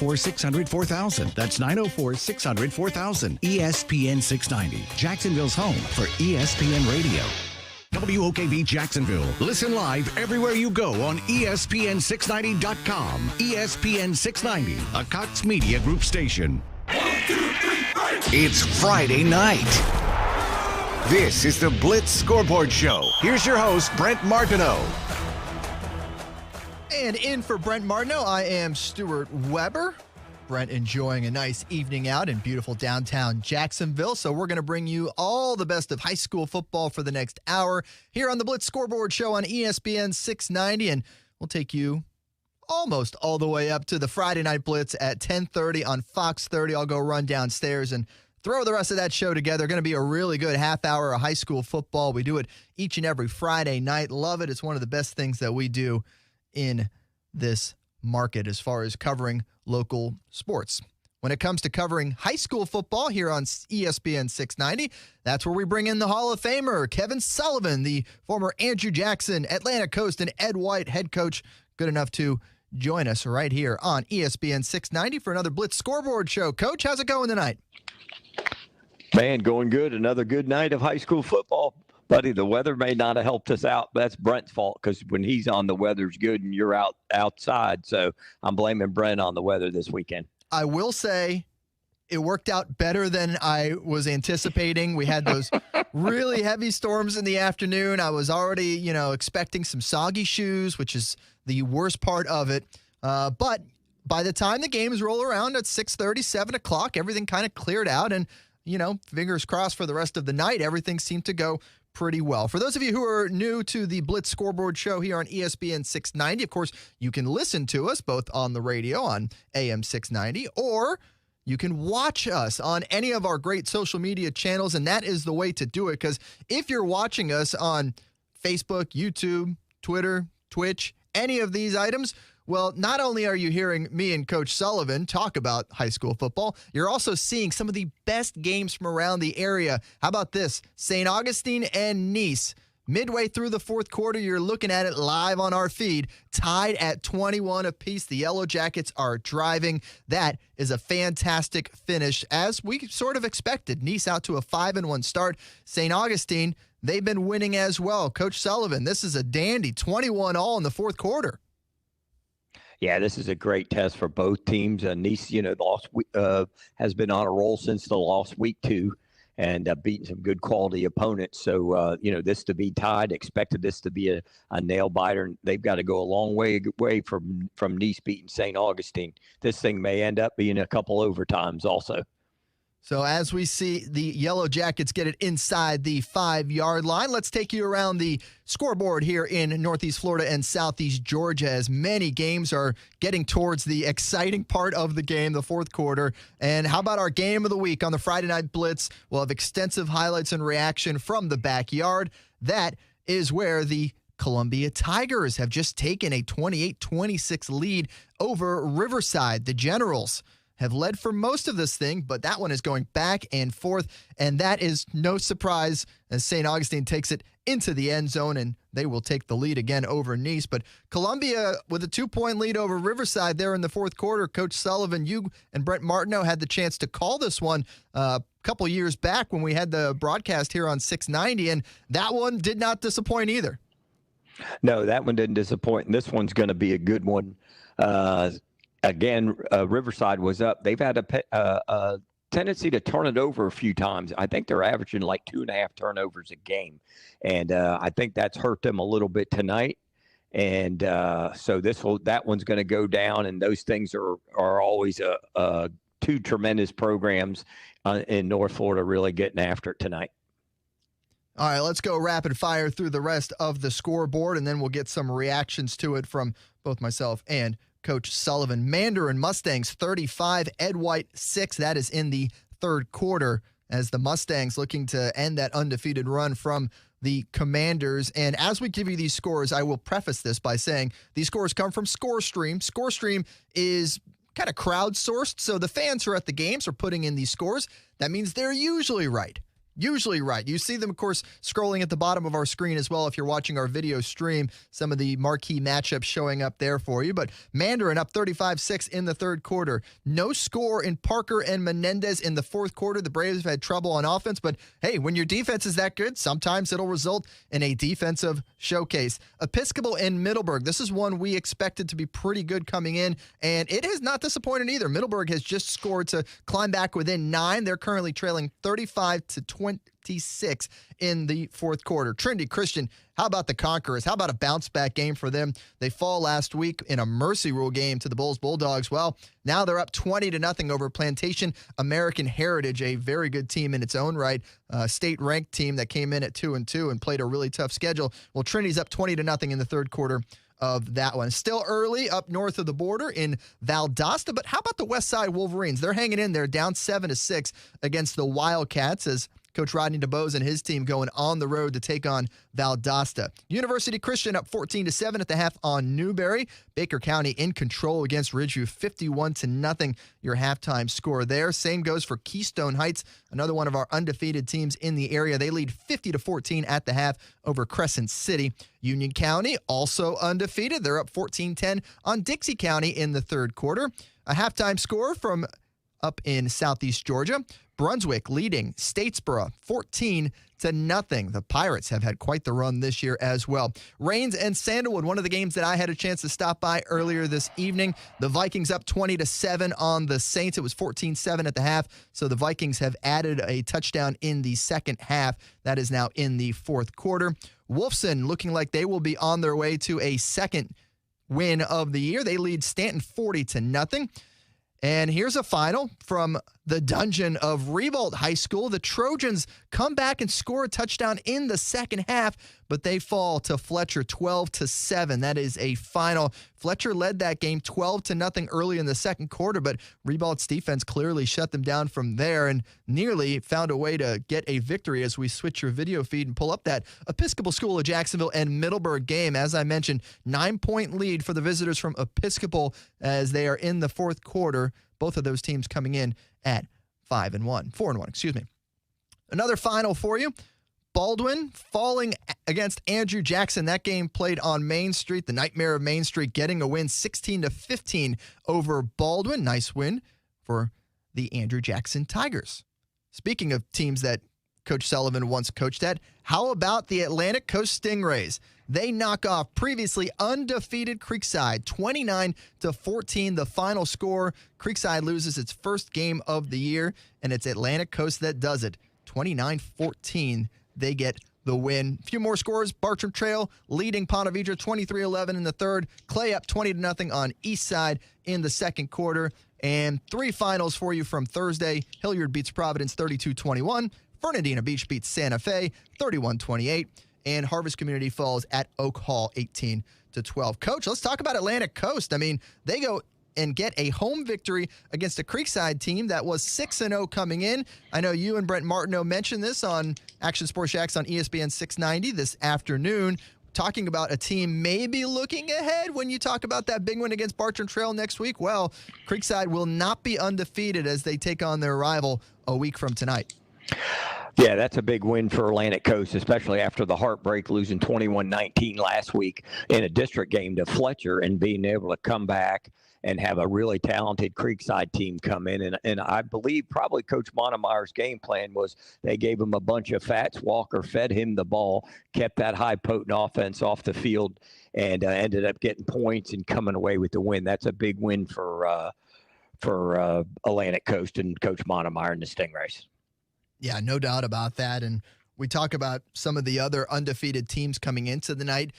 904-600-4000. That's 904-600-4000. ESPN 690, Jacksonville's home for ESPN Radio. WOKV Jacksonville. Listen live everywhere you go on ESPN690.com. ESPN 690, a Cox Media Group station. 1, 2, 3, break. It's Friday night. This is the Blitz Scoreboard Show. Here's your host, Brent Martineau. And in for Brent Martineau, I am Stuart Weber. Brent enjoying a nice evening out in beautiful downtown Jacksonville. So we're going to bring you all the best of high school football for the next hour here on the Blitz Scoreboard Show on ESPN 690. And we'll take you almost all the way up to the Friday Night Blitz at 10:30 on Fox 30. I'll go run downstairs and throw the rest of that show together. Going to be a really good half hour of high school football. We do it each and every Friday night. Love it. It's one of the best things that we do in this market as far as covering local sports. When it comes to covering high school football here on ESPN 690, that's where we bring in the Hall of Famer, Kevin Sullivan, the former Andrew Jackson, Atlantic Coast, and Ed White head coach, good enough to join us right here on ESPN 690 for another Blitz Scoreboard Show. Coach, how's it going tonight? Man, going good. Another good night of high school football. Buddy, the weather may not have helped us out, but that's Brent's fault because when he's on, the weather's good and you're outside. So I'm blaming Brent on the weather this weekend. I will say it worked out better than I was anticipating. We had those really heavy storms in the afternoon. I was already, expecting some soggy shoes, which is the worst part of it. But by the time the games roll around at 6:30, 7 o'clock, everything kind of cleared out. And, fingers crossed for the rest of the night, everything seemed to go pretty well. For those of you who are new to the Blitz Scoreboard Show here on ESPN 690, of course, you can listen to us both on the radio on AM 690, or you can watch us on any of our great social media channels, and that is the way to do it, because if you're watching us on Facebook, YouTube, Twitter, Twitch, any of these items, well, not only are you hearing me and Coach Sullivan talk about high school football, you're also seeing some of the best games from around the area. How about this? St. Augustine and Nice. Midway through the fourth quarter, you're looking at it live on our feed, tied at 21 apiece. The Yellow Jackets are driving. That is a fantastic finish, as we sort of expected. Nice out to a 5-1 start. St. Augustine, they've been winning as well. Coach Sullivan, this is a dandy 21 all in the fourth quarter. Yeah, this is a great test for both teams. Nice, has been on a roll since the loss week 2 and beaten some good quality opponents. So, this to be tied, expected this to be a nail biter. They've got to go a long way from Nice beating St. Augustine. This thing may end up being a couple overtimes also. So as we see the Yellow Jackets get it inside the 5-yard line, let's take you around the scoreboard here in Northeast Florida and Southeast Georgia, as many games are getting towards the exciting part of the game, the fourth quarter. And how about our game of the week on the Friday Night Blitz? We'll have extensive highlights and reaction from the backyard. That is where the Columbia Tigers have just taken a 28-26 lead over Riverside. The Generals have led for most of this thing, but that one is going back and forth, and that is no surprise as St. Augustine takes it into the end zone, and they will take the lead again over Nice. But Columbia with a 2-point lead over Riverside there in the fourth quarter. Coach Sullivan, you and Brent Martineau had the chance to call this one a couple years back when we had the broadcast here on 690, and that one did not disappoint either. No, that one didn't disappoint, and this one's going to be a good one. Again, Riverside was up. They've had a tendency to turn it over a few times. I think they're averaging like 2.5 turnovers a game. And I think that's hurt them a little bit tonight. And so that one's going to go down. And those things are always two tremendous programs in North Florida really getting after it tonight. All right, let's go rapid fire through the rest of the scoreboard, and then we'll get some reactions to it from both myself and Coach Sullivan. Mandarin Mustangs 35, Ed White 6. That is in the third quarter as the Mustangs looking to end that undefeated run from the Commanders. And as we give you these scores, I will preface this by saying these scores come from ScoreStream. ScoreStream is kind of crowdsourced, so the fans who are at the games are putting in these scores. That means they're usually right. usually right. You see them, of course, scrolling at the bottom of our screen as well if you're watching our video stream, some of the marquee matchups showing up there for you. But Mandarin up 35-6 in the third quarter. No score in Parker and Menendez in the fourth quarter. The Braves have had trouble on offense, but hey, when your defense is that good, sometimes it'll result in a defensive showcase. Episcopal and Middleburg. This is one we expected to be pretty good coming in, and it has not disappointed either. Middleburg has just scored to climb back within 9. They're currently trailing 35-26 in the fourth quarter. Trinity Christian, how about the Conquerors? How about a bounce-back game for them? They fall last week in a mercy rule game to the Bulls Bulldogs. Well, now they're up 20-0 over Plantation American Heritage, a very good team in its own right, state-ranked team that came in at 2-2 and played a really tough schedule. Well, Trinity's up 20-0 in the third quarter of that one. Still early up north of the border in Valdosta, but how about the West Side Wolverines? They're hanging in there, down 7-6 against the Wildcats as Coach Rodney DeBose and his team going on the road to take on Valdosta. University Christian up 14-7 at the half on Newberry. Baker County in control against Ridgeview, 51-0 your halftime score there. Same goes for Keystone Heights, another one of our undefeated teams in the area. They lead 50-14 at the half over Crescent City. Union County also undefeated. They're up 14-10 on Dixie County in the third quarter. A halftime score from up in southeast Georgia. Brunswick leading Statesboro 14-0. The Pirates have had quite the run this year as well. Rains and Sandalwood, one of the games that I had a chance to stop by earlier this evening. The Vikings up 20-7 on the Saints. It was 14-7 at the half, so the Vikings have added a touchdown in the second half. That is now in the fourth quarter. Wolfson looking like they will be on their way to a second win of the year. They lead Stanton 40-0. And here's a final from the dungeon of Ribault High School. The Trojans come back and score a touchdown in the second half, but they fall to Fletcher 12-7. That is a final. Fletcher led that game 12-0 early in the second quarter, but Ribault's defense clearly shut them down from there and nearly found a way to get a victory as we switch your video feed and pull up that Episcopal School of Jacksonville and Middleburg game. As I mentioned, 9-point lead for the visitors from Episcopal as they are in the fourth quarter. Both of those teams coming in at 4-1, excuse me. Another final for you. Baldwin falling against Andrew Jackson. That game played on Main Street, the nightmare of Main Street, getting a win 16-15 over Baldwin. Nice win for the Andrew Jackson Tigers. Speaking of teams that Coach Sullivan once coached at, how about the Atlantic Coast Stingrays? They knock off previously undefeated Creekside, 29-14, the final score. Creekside loses its first game of the year, and it's Atlantic Coast that does it. 29-14, they get the win. A few more scores. Bartram Trail leading Ponte Vedra 23-11 in the third. Clay up 20-0 on Eastside in the second quarter. And three finals for you from Thursday. Hilliard beats Providence 32-21. Fernandina Beach beats Santa Fe 31-28. And Harvest Community Falls at Oak Hall 18-12. Coach, let's talk about Atlantic Coast. I mean, they go and get a home victory against a Creekside team that was 6-0 coming in. I know you and Brent Martineau mentioned this on Action Sports Jacks on ESPN 690 this afternoon, talking about a team maybe looking ahead when you talk about that big win against Bartram Trail next week. Well, Creekside will not be undefeated as they take on their rival a week from tonight. Yeah, that's a big win for Atlantic Coast, especially after the heartbreak losing 21-19 last week in a district game to Fletcher and being able to come back and have a really talented Creekside team come in. And I believe probably Coach Montemeyer's game plan was they gave him a bunch of fats. Walker fed him the ball, kept that high potent offense off the field, and ended up getting points and coming away with the win. That's a big win for Atlantic Coast and Coach Montemeyer and the Stingrays. Yeah, no doubt about that. And we talk about some of the other undefeated teams coming into the night.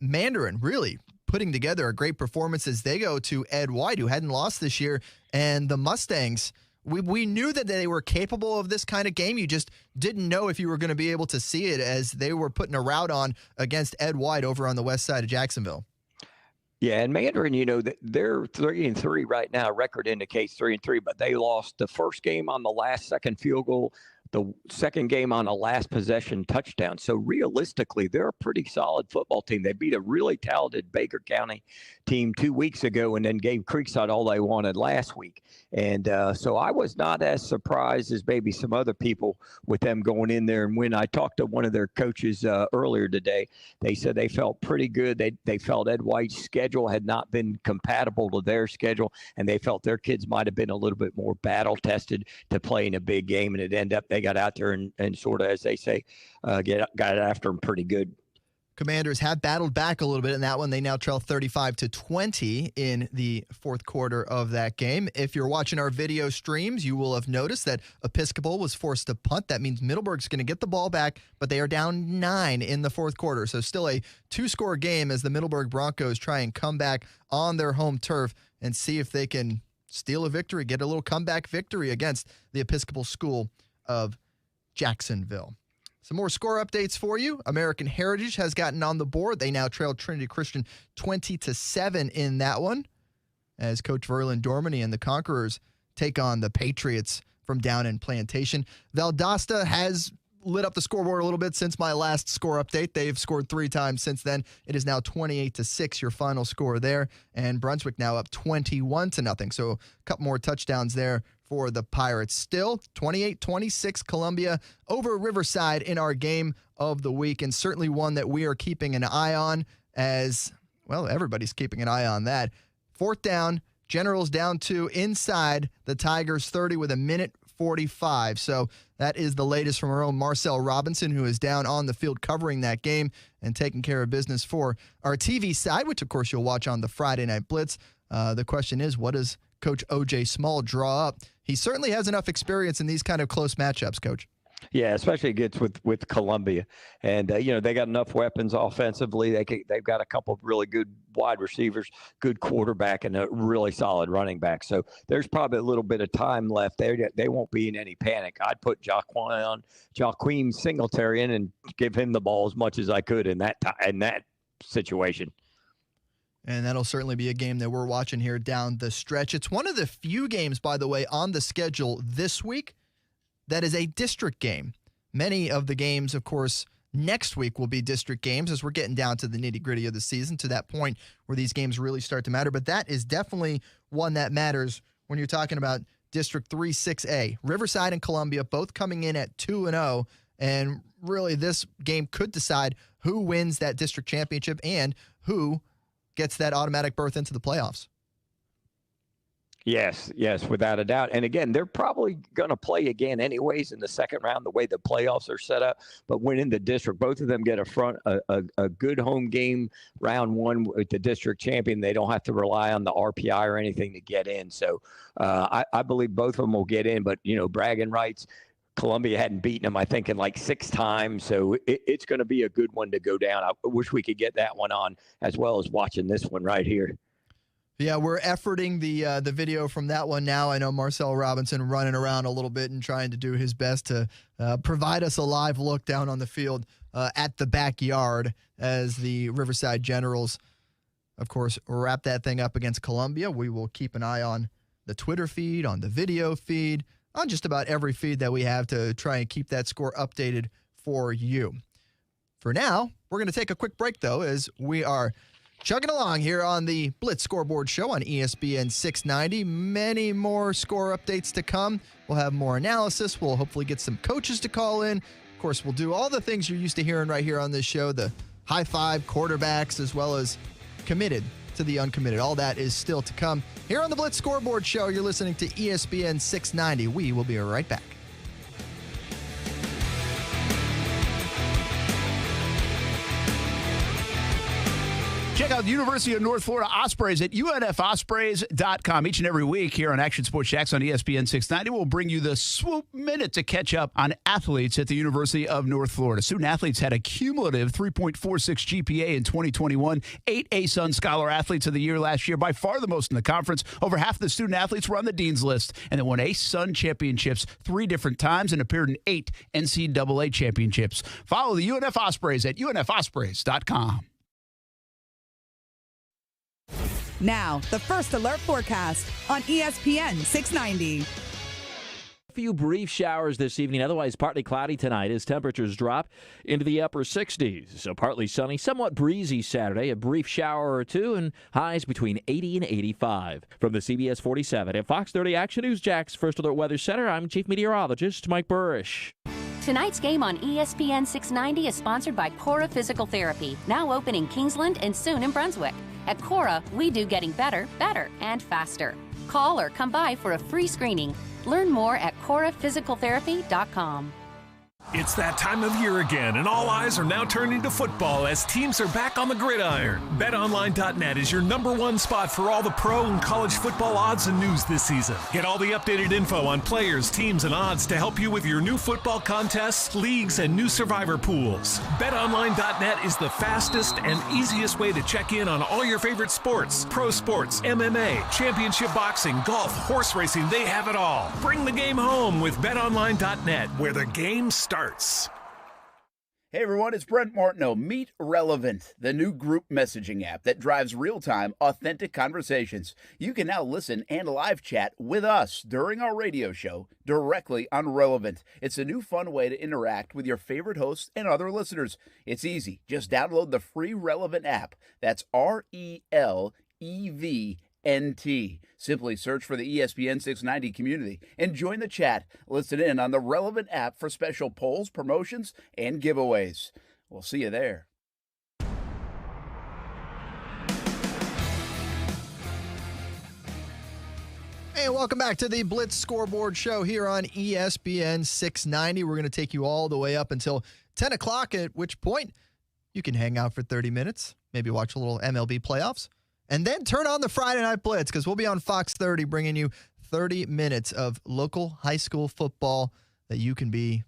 Mandarin really putting together a great performance as they go to Ed White, who hadn't lost this year. And the Mustangs, we knew that they were capable of this kind of game. You just didn't know if you were going to be able to see it as they were putting a rout on against Ed White over on the west side of Jacksonville. Yeah, and Mandarin, they're 3-3 right now. Record indicates 3-3, but they lost the first game on the last second field goal, the second game on a last possession touchdown. So realistically, they're a pretty solid football team. They beat a really talented Baker County team 2 weeks ago and then gave Creekside all they wanted last week. And so I was not as surprised as maybe some other people with them going in there. And when I talked to one of their coaches earlier today, they said they felt pretty good. They felt Ed White's schedule had not been compatible to their schedule, and they felt their kids might have been a little bit more battle tested to play in a big game. And it ended up they got out there and sort of, as they say, got after them pretty good. Commanders have battled back a little bit in that one. They now trail 35-20 in the fourth quarter of that game. If you're watching our video streams, you will have noticed that Episcopal was forced to punt. That means Middleburg's going to get the ball back, but they are down 9 in the fourth quarter. So still a 2-score game as the Middleburg Broncos try and come back on their home turf and see if they can steal a victory, get a little comeback victory against the Episcopal School of Jacksonville. Some more score updates for you. American Heritage has gotten on the board. They now trail Trinity Christian 20-7 in that one, as Coach Verlin Dormany and the Conquerors take on the Patriots from down in Plantation. Valdosta has lit up the scoreboard a little bit since my last score update. They've scored 3 times since then. It is now 28-6, your final score there. And Brunswick now up 21-0. So a couple more touchdowns there for the Pirates. Still 28-26 Columbia over Riverside in our game of the week, and certainly one that we are keeping an eye on, as well, everybody's keeping an eye on that. Fourth down, Generals down 2 inside the Tigers 30 with 1:45. So that is the latest from our own Marcel Robinson, who is down on the field covering that game and taking care of business for our TV side, which of course you'll watch on the Friday Night Blitz. The question is, what does Coach O.J. Small draw up? He certainly has enough experience in these kind of close matchups, Coach. Yeah, especially against with Columbia. And, they got enough weapons offensively. They've got a couple of really good wide receivers, good quarterback, and a really solid running back. So there's probably a little bit of time left there. They won't be in any panic. I'd put Jaquim Singletary in and give him the ball as much as I could in that situation. And that'll certainly be a game that we're watching here down the stretch. It's one of the few games, by the way, on the schedule this week that is a district game. Many of the games, of course, next week will be district games as we're getting down to the nitty-gritty of the season, to that point where these games really start to matter. But that is definitely one that matters when you're talking about District 3-6A. Riverside and Columbia both coming in at 2-0, and really this game could decide who wins that district championship and who gets that automatic berth into the playoffs. Yes, without a doubt. And again, they're probably going to play again anyways in the second round, the way the playoffs are set up. But winning the district, both of them get a good home game round one with the district champion. They don't have to rely on the RPI or anything to get in. So I believe both of them will get in. But, bragging rights, Columbia hadn't beaten them, I think, in like 6 times. So it's going to be a good one to go down. I wish we could get that one on as well as watching this one right here. Yeah, we're efforting the video from that one now. I know Marcel Robinson running around a little bit and trying to do his best to provide us a live look down on the field at the backyard as the Riverside Generals, of course, wrap that thing up against Columbia. We will keep an eye on the Twitter feed, on the video feed, on just about every feed that we have to try and keep that score updated for you. For now, we're going to take a quick break, though, as we are chugging along here on the Blitz Scoreboard Show on ESPN 690. Many more score updates to come. We'll have more analysis. We'll hopefully get some coaches to call in. Of course, we'll do all the things you're used to hearing right here on this show, the high five quarterbacks as well as committed to the uncommitted. All that is still to come. Here on the Blitz Scoreboard Show, you're listening to ESPN 690. We will be right back. Check out the University of North Florida Ospreys at unfospreys.com. Each and every week here on Action Sports Jacks on ESPN 690, we'll bring you the swoop minute to catch up on athletes at the University of North Florida. Student athletes had a cumulative 3.46 GPA in 2021. 8 A-Sun Scholar Athletes of the Year last year, by far the most in the conference. Over half of the student athletes were on the Dean's List, and they won A-Sun championships 3 different times and appeared in 8 NCAA championships. Follow the UNF Ospreys at unfospreys.com. Now, the First Alert Forecast on ESPN 690. few brief showers this evening. Otherwise, partly cloudy tonight as temperatures drop into the upper 60s. So partly sunny, somewhat breezy Saturday. A brief shower or two and highs between 80 and 85. From the CBS 47 and Fox 30 Action News Jax First Alert Weather Center, I'm Chief Meteorologist Mike Burrish. Tonight's game on ESPN 690 is sponsored by Cora Physical Therapy, now open in Kingsland and soon in Brunswick. At Cora, we do getting better, and faster. Call or come by for a free screening. Learn more at coraphysicaltherapy.com. It's that time of year again, and all eyes are now turning to football as teams are back on the gridiron. BetOnline.net is your #1 spot for all the pro and college football odds and news this season. Get all the updated info on players, teams, and odds to help you with your new football contests, leagues, and new survivor pools. BetOnline.net is the fastest and easiest way to check in on all your favorite sports, pro sports, MMA, championship boxing, golf, horse racing, they have it all. Bring the game home with BetOnline.net, where the game starts. Hey everyone, it's Brent Martineau. Meet Relevant, the new group messaging app that drives real-time, authentic conversations. You can now listen and live chat with us during our radio show directly on Relevant. It's a new fun way to interact with your favorite hosts and other listeners. It's easy. Just download the free Relevant app. That's RELEVNT. Simply search for the ESPN 690 community and join the chat. Listen in on the Relevant app for special polls, promotions, and giveaways. We'll see you there. Hey, welcome back to the Blitz Scoreboard Show here on ESPN 690. We're going to take you all the way up until 10 o'clock, at which point you can hang out for 30 minutes, maybe watch a little MLB playoffs. And then turn on the Friday Night Blitz because we'll be on Fox 30 bringing you 30 minutes of local high school football that you can be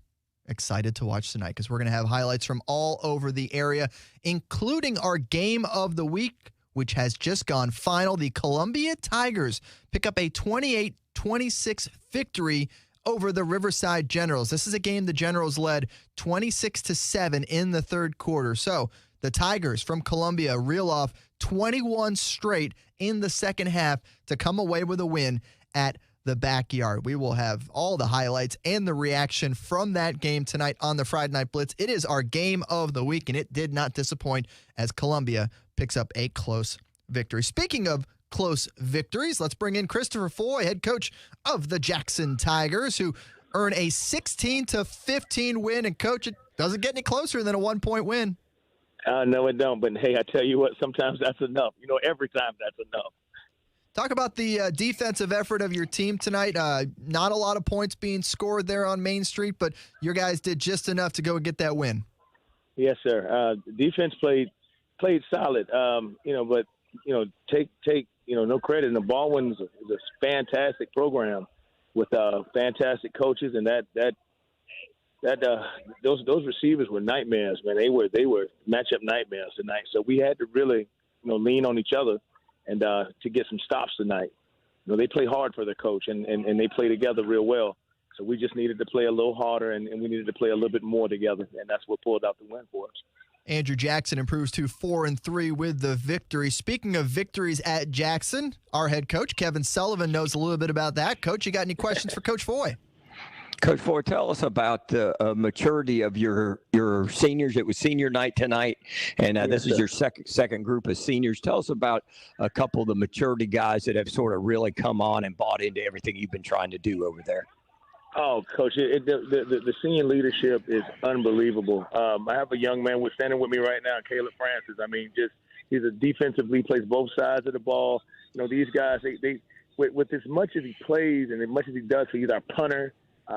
excited to watch tonight because we're going to have highlights from all over the area, including our game of the week, which has just gone final. The Columbia Tigers pick up a 28-26 victory over the Riverside Generals. This is a game the Generals led 26-7 in the third quarter. So the Tigers from Columbia reel off 21 straight in the second half to come away with a win at the backyard. We will have all the highlights and the reaction from that game tonight on the Friday Night Blitz. It is our game of the week, and it did not disappoint as Columbia picks up a close victory. Speaking of close victories, let's bring in Christopher Foy, head coach of the Jackson Tigers, who earn a 16-15 win. And, Coach, it doesn't get any closer than a one-point win. No, it don't. But, hey, I tell you what, sometimes that's enough. Every time that's enough. Talk about the defensive effort of your team tonight. Not a lot of points being scored there on Main Street, but your guys did just enough to go and get that win. Yes, sir. Defense played solid. But take no credit. And the Baldwin is a fantastic program with fantastic coaches, and those receivers were nightmares, man. They were matchup nightmares tonight. So we had to really lean on each other and to get some stops tonight. They play hard for their coach, and they play together real well. So we just needed to play a little harder, and we needed to play a little bit more together, and that's what pulled out the win for us. Andrew Jackson improves to 4-3 with the victory. Speaking of victories at Jackson, our head coach, Kevin Sullivan, knows a little bit about that. Coach, you got any questions for Coach Foy? Coach Foy, tell us about the maturity of your seniors. It was senior night tonight, and this is your second group of seniors. Tell us about a couple of the maturity guys that have sort of really come on and bought into everything you've been trying to do over there. Oh, Coach, the senior leadership is unbelievable. I have a young man standing with me right now, Caleb Francis. He's a defensively plays both sides of the ball. These guys, they with as much as he plays and as much as he does, he's our punter.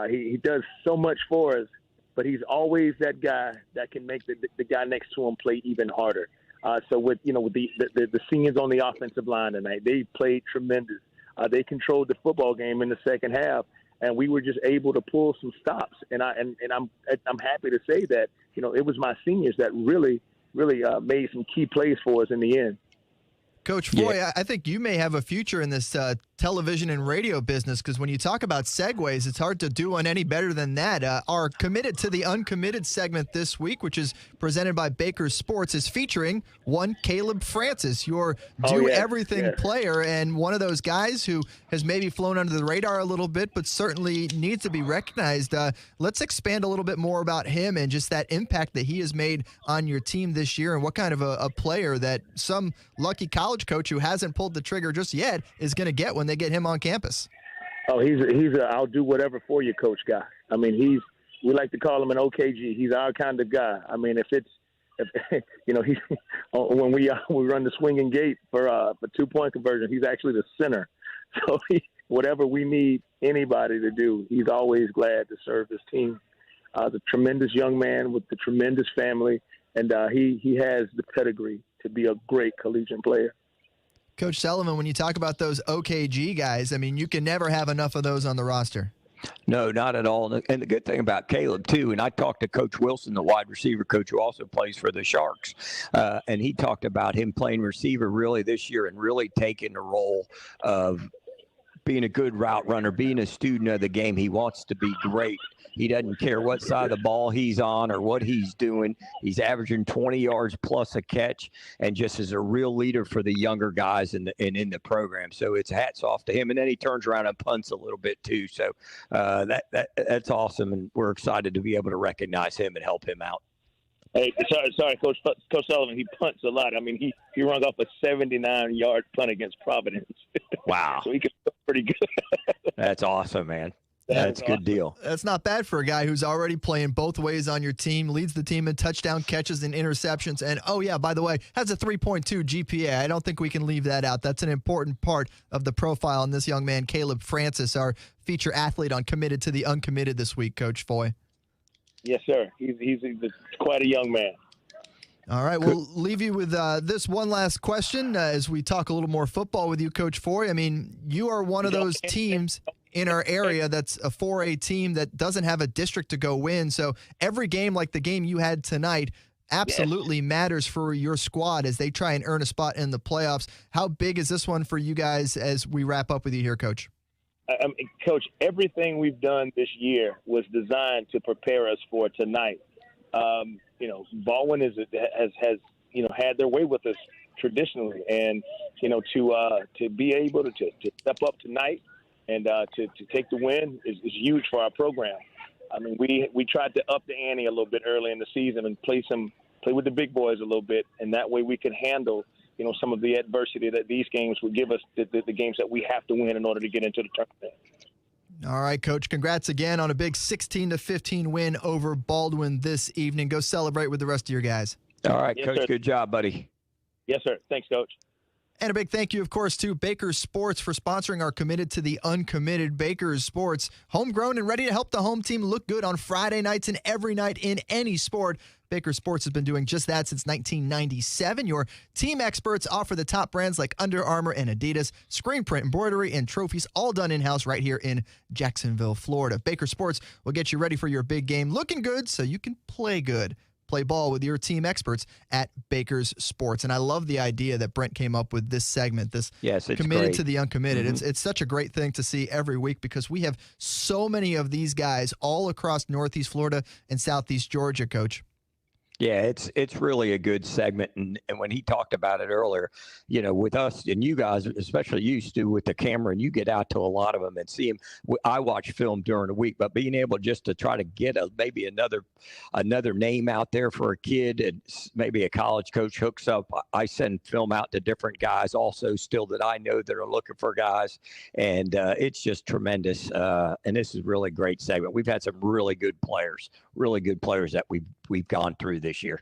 He does so much for us, but he's always that guy that can make the guy next to him play even harder. So with the seniors on the offensive line tonight, they played tremendous. They controlled the football game in the second half, and we were just able to pull some stops. And I'm happy to say that it was my seniors that really made some key plays for us in the end. Coach Foy, I think you may have a future in this television and radio business, because when you talk about segues, it's hard to do one any better than that. Our Committed to the Uncommitted segment this week, which is presented by Baker's Sports, is featuring one Caleb Francis, your do-everything player, and one of those guys who has maybe flown under the radar a little bit, but certainly needs to be recognized. Let's expand a little bit more about him and just that impact that he has made on your team this year, and what kind of a player that some lucky college coach who hasn't pulled the trigger just yet is going to get when they get him on campus. Oh, he's a I'll do whatever for you coach guy. I mean, we like to call him an OKG. He's our kind of guy. I mean, if you know, when we run the swinging gate for 2-point conversion, he's actually the center. So whatever we need anybody to do, he's always glad to serve his team. The tremendous young man with the tremendous family, and he has the pedigree to be a great collegiate player. Coach Sullivan, when you talk about those OKG guys, I mean, you can never have enough of those on the roster. No, not at all. And the good thing about Caleb, too, and I talked to Coach Wilson, the wide receiver coach who also plays for the Sharks, and he talked about him playing receiver really this year and really taking the role of being a good route runner, being a student of the game. He wants to be great. He doesn't care what side of the ball he's on or what he's doing. He's averaging 20 yards plus a catch, and just is a real leader for the younger guys in the program. So it's hats off to him. And then he turns around and punts a little bit too. So that's awesome, and we're excited to be able to recognize him and help him out. Hey, sorry, Coach Sullivan. He punts a lot. I mean, he runs off a 79-yard punt against Providence. Wow. So he can feel pretty good. That's awesome, man. That's a good deal. That's not bad for a guy who's already playing both ways on your team, leads the team in touchdown catches and interceptions, and, oh, yeah, by the way, has a 3.2 GPA. I don't think we can leave that out. That's an important part of the profile on this young man, Caleb Francis, our feature athlete on Committed to the Uncommitted this week, Coach Foy. Yes, sir. He's quite a young man. All right, we'll leave you with this one last question as we talk a little more football with you, Coach Foy. I mean, you are one of those teams in our area that's a 4A team that doesn't have a district to go win. So every game like the game you had tonight absolutely matters for your squad as they try and earn a spot in the playoffs. How big is this one for you guys as we wrap up with you here, Coach? Coach, everything we've done this year was designed to prepare us for tonight. You know, Baldwin has had their way with us traditionally, and you know, to be able to step up tonight and to take the win is huge for our program. I mean, we tried to up the ante a little bit early in the season and play with the big boys a little bit, and that way we could handle, you know, some of the adversity that these games would give us, the games that we have to win in order to get into the tournament. All right, Coach. Congrats again on a big 16-15 win over Baldwin this evening. Go celebrate with the rest of your guys. All right, yes, Coach. Sir. Good job, buddy. Yes, sir. Thanks, Coach. And a big thank you, of course, to Baker's Sports for sponsoring our Committed to the Uncommitted. Baker's Sports, homegrown and ready to help the home team look good on Friday nights and every night in any sport. Baker's Sports has been doing just that since 1997. Your team experts offer the top brands like Under Armour and Adidas, screen print, embroidery, and trophies, all done in-house right here in Jacksonville, Florida. Baker's Sports will get you ready for your big game looking good so you can play good. Play ball with your team experts at Baker's Sports. And I love the idea that Brent came up with this segment, this Committed great. to the Uncommitted. It's such a great thing to see every week because we have so many of these guys all across Northeast Florida and Southeast Georgia, Coach. Yeah, it's really a good segment. And when he talked about it earlier, you know, with us and you guys, especially you, Stu, with the camera, and you get out to a lot of them and see them. I watch film during the week, but being able just to try to get maybe another name out there for a kid, and maybe a college coach hooks up. I send film out to different guys also still that I know that are looking for guys. And it's just tremendous. And this is really great segment. We've had some really good players that we've gone through this year.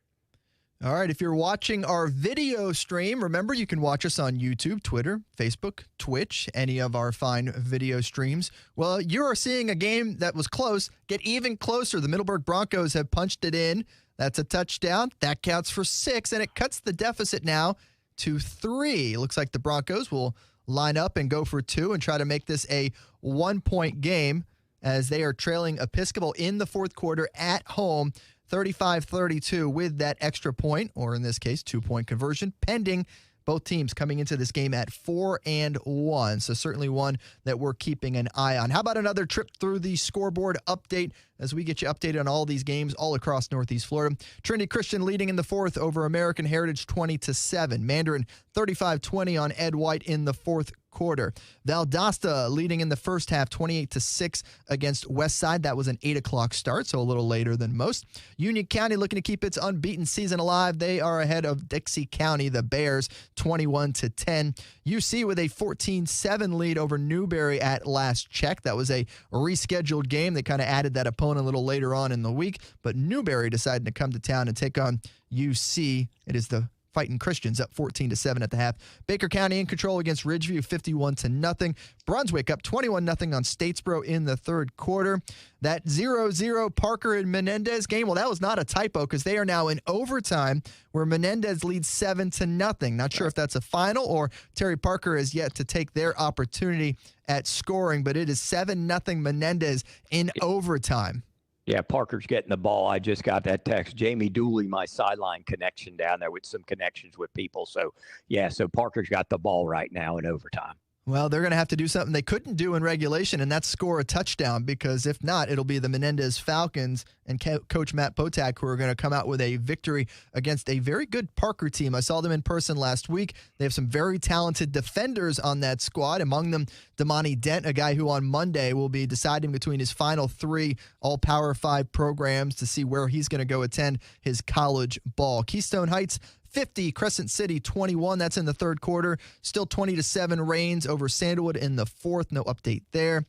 All right, if you're watching our video stream, remember you can watch us on YouTube, Twitter, Facebook, Twitch, any of our fine video streams. Well, you are seeing a game that was close get even closer. The Middleburg Broncos have punched it in. That's a touchdown. That counts for 6, and it cuts the deficit now to 3. Looks like the Broncos will line up and go for 2 and try to make this a 1-point game as they are trailing Episcopal in the fourth quarter at home, 35-32 with that extra point, or in this case, 2-point conversion, pending. Both teams coming into this game at 4-1, so certainly one that we're keeping an eye on. How about another trip through the scoreboard update as we get you updated on all these games all across Northeast Florida? Trinity Christian leading in the fourth over American Heritage 20-7. Mandarin 35-20 on Ed White in the fourth quarter. Valdosta leading in the first half 28-6 against Westside. That was an 8 o'clock start, so a little later than most. Union County looking to keep its unbeaten season alive. They are ahead of Dixie County, the Bears, 21-10. UC with a 14-7 lead over Newberry at last check. That was a rescheduled game. They kind of added that opponent a little later on in the week, but Newberry decided to come to town and take on UC. It is the Fighting Christians up 14-7 at the half. Baker County in control against Ridgeview, 51-0. Brunswick up 21-0 on Statesboro in the third quarter. That 0-0 Parker and Menendez game, well, that was not a typo because they are now in overtime where Menendez leads 7-0. Not sure if that's a final or Terry Parker has yet to take their opportunity at scoring, but it is 7-0 Menendez in overtime. Yeah, Parker's getting the ball. I just got that text. Jamie Dooley, my sideline connection down there with some connections with people. So, yeah, so Parker's got the ball right now in overtime. Well, they're going to have to do something they couldn't do in regulation, and that's score a touchdown, because if not, it'll be the Menendez Falcons and Coach Matt Potak who are going to come out with a victory against a very good Parker team. I saw them in person last week. They have some very talented defenders on that squad, among them Damani Dent, a guy who on Monday will be deciding between his final 3 All-Power 5 programs to see where he's going to go attend his college ball. Keystone Heights 50, Crescent City 21. That's in the third quarter. Still 20-7 Reigns over Sandalwood in the fourth. No update there.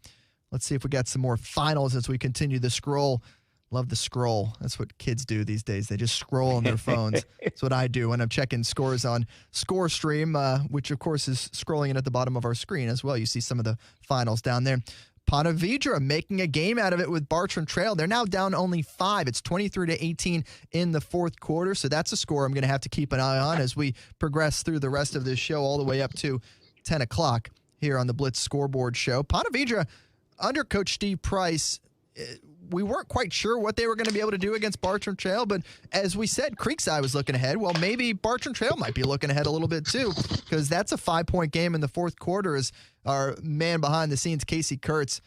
Let's see if we got some more finals as we continue the scroll. Love the scroll. That's what kids do these days. They just scroll on their phones. That's what I do when I'm checking scores on ScoreStream, which, of course, is scrolling in at the bottom of our screen as well. You see some of the finals down there. Ponte Vedra making a game out of it with Bartram Trail. They're now down only 5. It's 23-18 in the fourth quarter, so that's a score I'm going to have to keep an eye on as we progress through the rest of this show all the way up to 10 o'clock here on the Blitz Scoreboard Show. Ponte Vedra, under Coach Steve Price, we weren't quite sure what they were going to be able to do against Bartram Trail, but as we said, Creekside was looking ahead. Well, maybe Bartram Trail might be looking ahead a little bit too, because that's a 5-point game in the fourth quarter as our man behind the scenes, Casey Kurtz,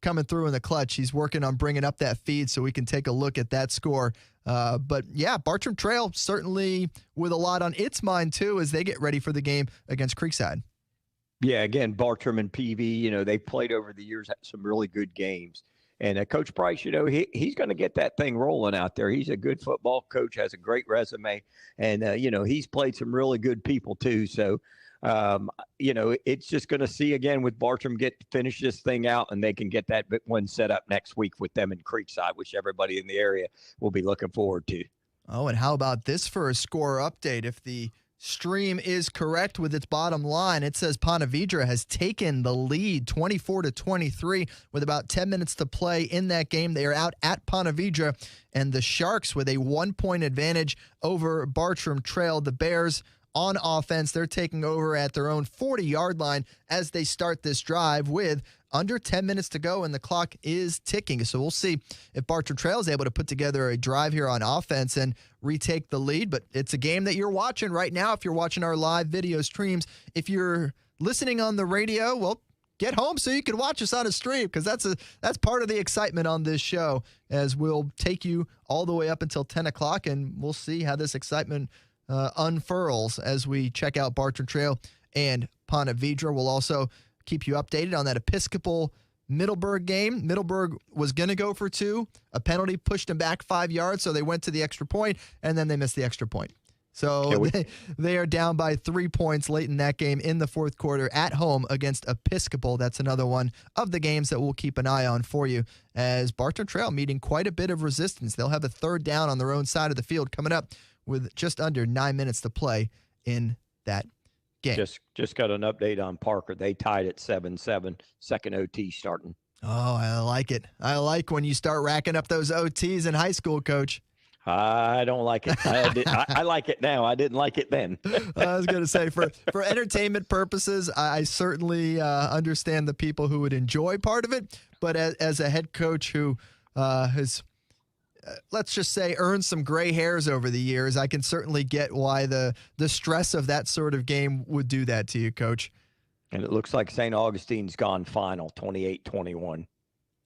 coming through in the clutch. He's working on bringing up that feed so we can take a look at that score. But, yeah, Bartram Trail certainly with a lot on its mind too as they get ready for the game against Creekside. Yeah, again, Bartram and PV, they've played over the years, had some really good games. And Coach Price, he's going to get that thing rolling out there. He's a good football coach, has a great resume. And, he's played some really good people too. So, it's just going to see again with Bartram finish this thing out, and they can get that one set up next week with them in Creekside, which everybody in the area will be looking forward to. Oh, and how about this for a score update? If the stream is correct with its bottom line, it says Ponte Vedra has taken the lead 24-23 with about 10 minutes to play in that game. They are out at Ponte Vedra, and the Sharks with a 1-point advantage over Bartram Trail. The Bears on offense, they're taking over at their own 40-yard line as they start this drive with under 10 minutes to go, and the clock is ticking. So we'll see if Bartram Trail is able to put together a drive here on offense and retake the lead. But it's a game that you're watching right now if you're watching our live video streams. If you're listening on the radio, well, get home so you can watch us on a stream, because that's part of the excitement on this show, as we'll take you all the way up until 10 o'clock, and we'll see how this excitement unfurls as we check out Bartram Trail and Ponte Vedra. We'll also keep you updated on that Episcopal Middleburg game. Middleburg was going to go for 2. A penalty pushed them back 5 yards, so they went to the extra point, and then they missed the extra point. So they are down by 3 points late in that game in the fourth quarter at home against Episcopal. That's another one of the games that we'll keep an eye on for you, as Bartram Trail meeting quite a bit of resistance. They'll have a third down on their own side of the field coming up with just under 9 minutes to play in that game. Just got an update on Parker. They tied at 7-7, second OT starting. Oh, I like it. I like when you start racking up those OTs in high school, Coach. I don't like it. I like it now. I didn't like it then. I was going to say, for entertainment purposes, I certainly understand the people who would enjoy part of it. But as a head coach who has let's just say, earned some gray hairs over the years, I can certainly get why the stress of that sort of game would do that to you, Coach. And it looks like St. Augustine's gone final, 28-21.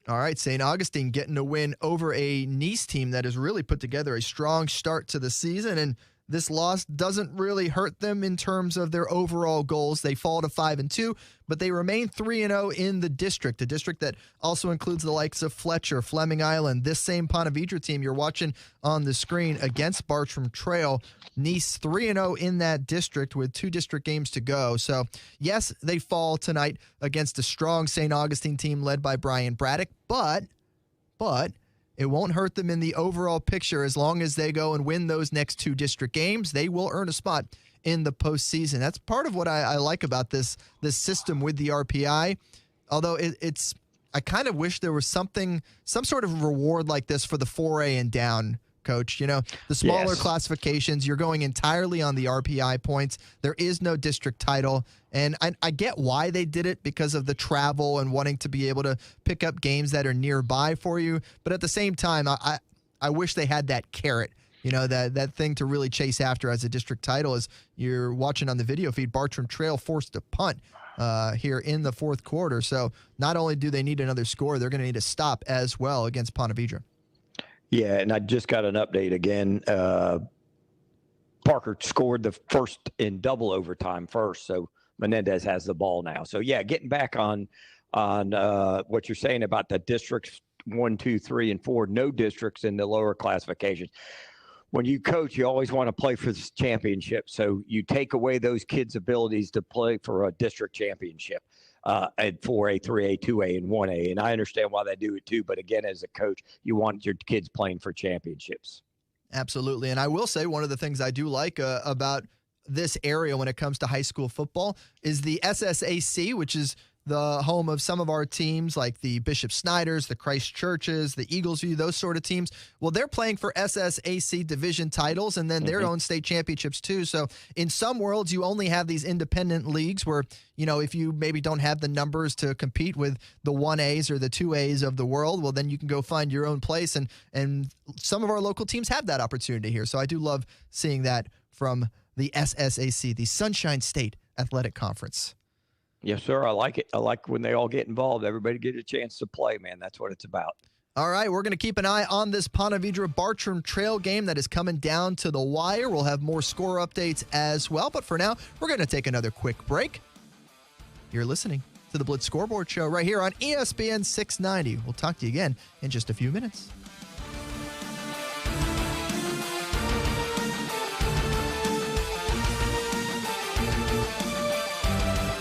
All right, St. Augustine getting a win over a Nice team that has really put together a strong start to the season, and this loss doesn't really hurt them in terms of their overall goals. They fall to 5-2, but they remain 3-0 in the district, a district that also includes the likes of Fletcher, Fleming Island, this same Ponte Vedra team you're watching on the screen against Bartram Trail. Nice 3-0 in that district with 2 district games to go. So, yes, they fall tonight against a strong St. Augustine team led by Brian Braddock, but it won't hurt them in the overall picture as long as they go and win those next 2 district games. They will earn a spot in the postseason. That's part of what I like about this system with the RPI. Although I kind of wish there was some sort of reward like this for the 4A and down, Coach. You know, the smaller classifications, you're going entirely on the RPI points. There is no district title. And I get why they did it because of the travel and wanting to be able to pick up games that are nearby for you. But at the same time, I wish they had that carrot, you know, that thing to really chase after as a district title. As you're watching on the video feed, Bartram Trail forced a punt here in the fourth quarter. So not only do they need another score, they're going to need a stop as well against Ponte Vedra. Yeah, and I just got an update again. Parker scored the first in double overtime first, so Menendez has the ball now. So, yeah, getting back on what you're saying about the districts 1, 2, 3, and 4, no districts in the lower classifications. When you coach, you always want to play for the championship. So you take away those kids' abilities to play for a district championship at 4A, 3A, 2A, and 1A. And I understand why they do it too. But again, as a coach, you want your kids playing for championships. Absolutely. And I will say one of the things I do like about this area when it comes to high school football is the SSAC, which is the home of some of our teams like the Bishop Snyders, the Christ Churches, the Eaglesview, those sort of teams. Well, they're playing for SSAC division titles and then their own state championships too. So in some worlds, you only have these independent leagues where, you know, if you maybe don't have the numbers to compete with the 1As or the 2As of the world, well, then you can go find your own place. And some of our local teams have that opportunity here. So I do love seeing that from the SSAC, the Sunshine State Athletic Conference. Yes, sir. I like it. I like when they all get involved. Everybody get a chance to play, man. That's what it's about. All right, we're going to keep an eye on this Ponte Vedra Bartram Trail game that is coming down to the wire. We'll have more score updates as well. But for now, we're going to take another quick break. You're listening to the Blitz Scoreboard Show right here on ESPN 690. We'll talk to you again in just a few minutes.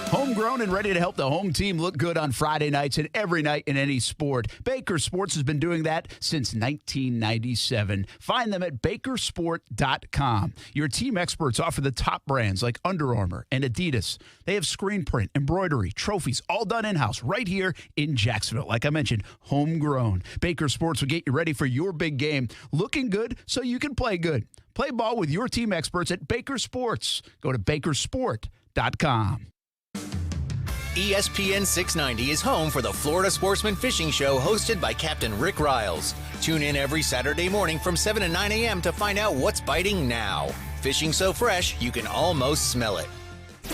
Homegrown and ready to help the home team look good on Friday nights and every night in any sport. Baker Sports has been doing that since 1997. Find them at bakersport.com. Your team experts offer the top brands like Under Armour and Adidas. They have screen print, embroidery, trophies, all done in-house right here in Jacksonville. Like I mentioned, homegrown. Baker Sports will get you ready for your big game, looking good so you can play good. Play ball with your team experts at Baker Sports. Go to bakersport.com. ESPN 690 is home for the Florida Sportsman Fishing Show hosted by Captain Rick Riles. Tune in every Saturday morning from 7 to 9 a.m. to find out what's biting now. Fishing so fresh, you can almost smell it.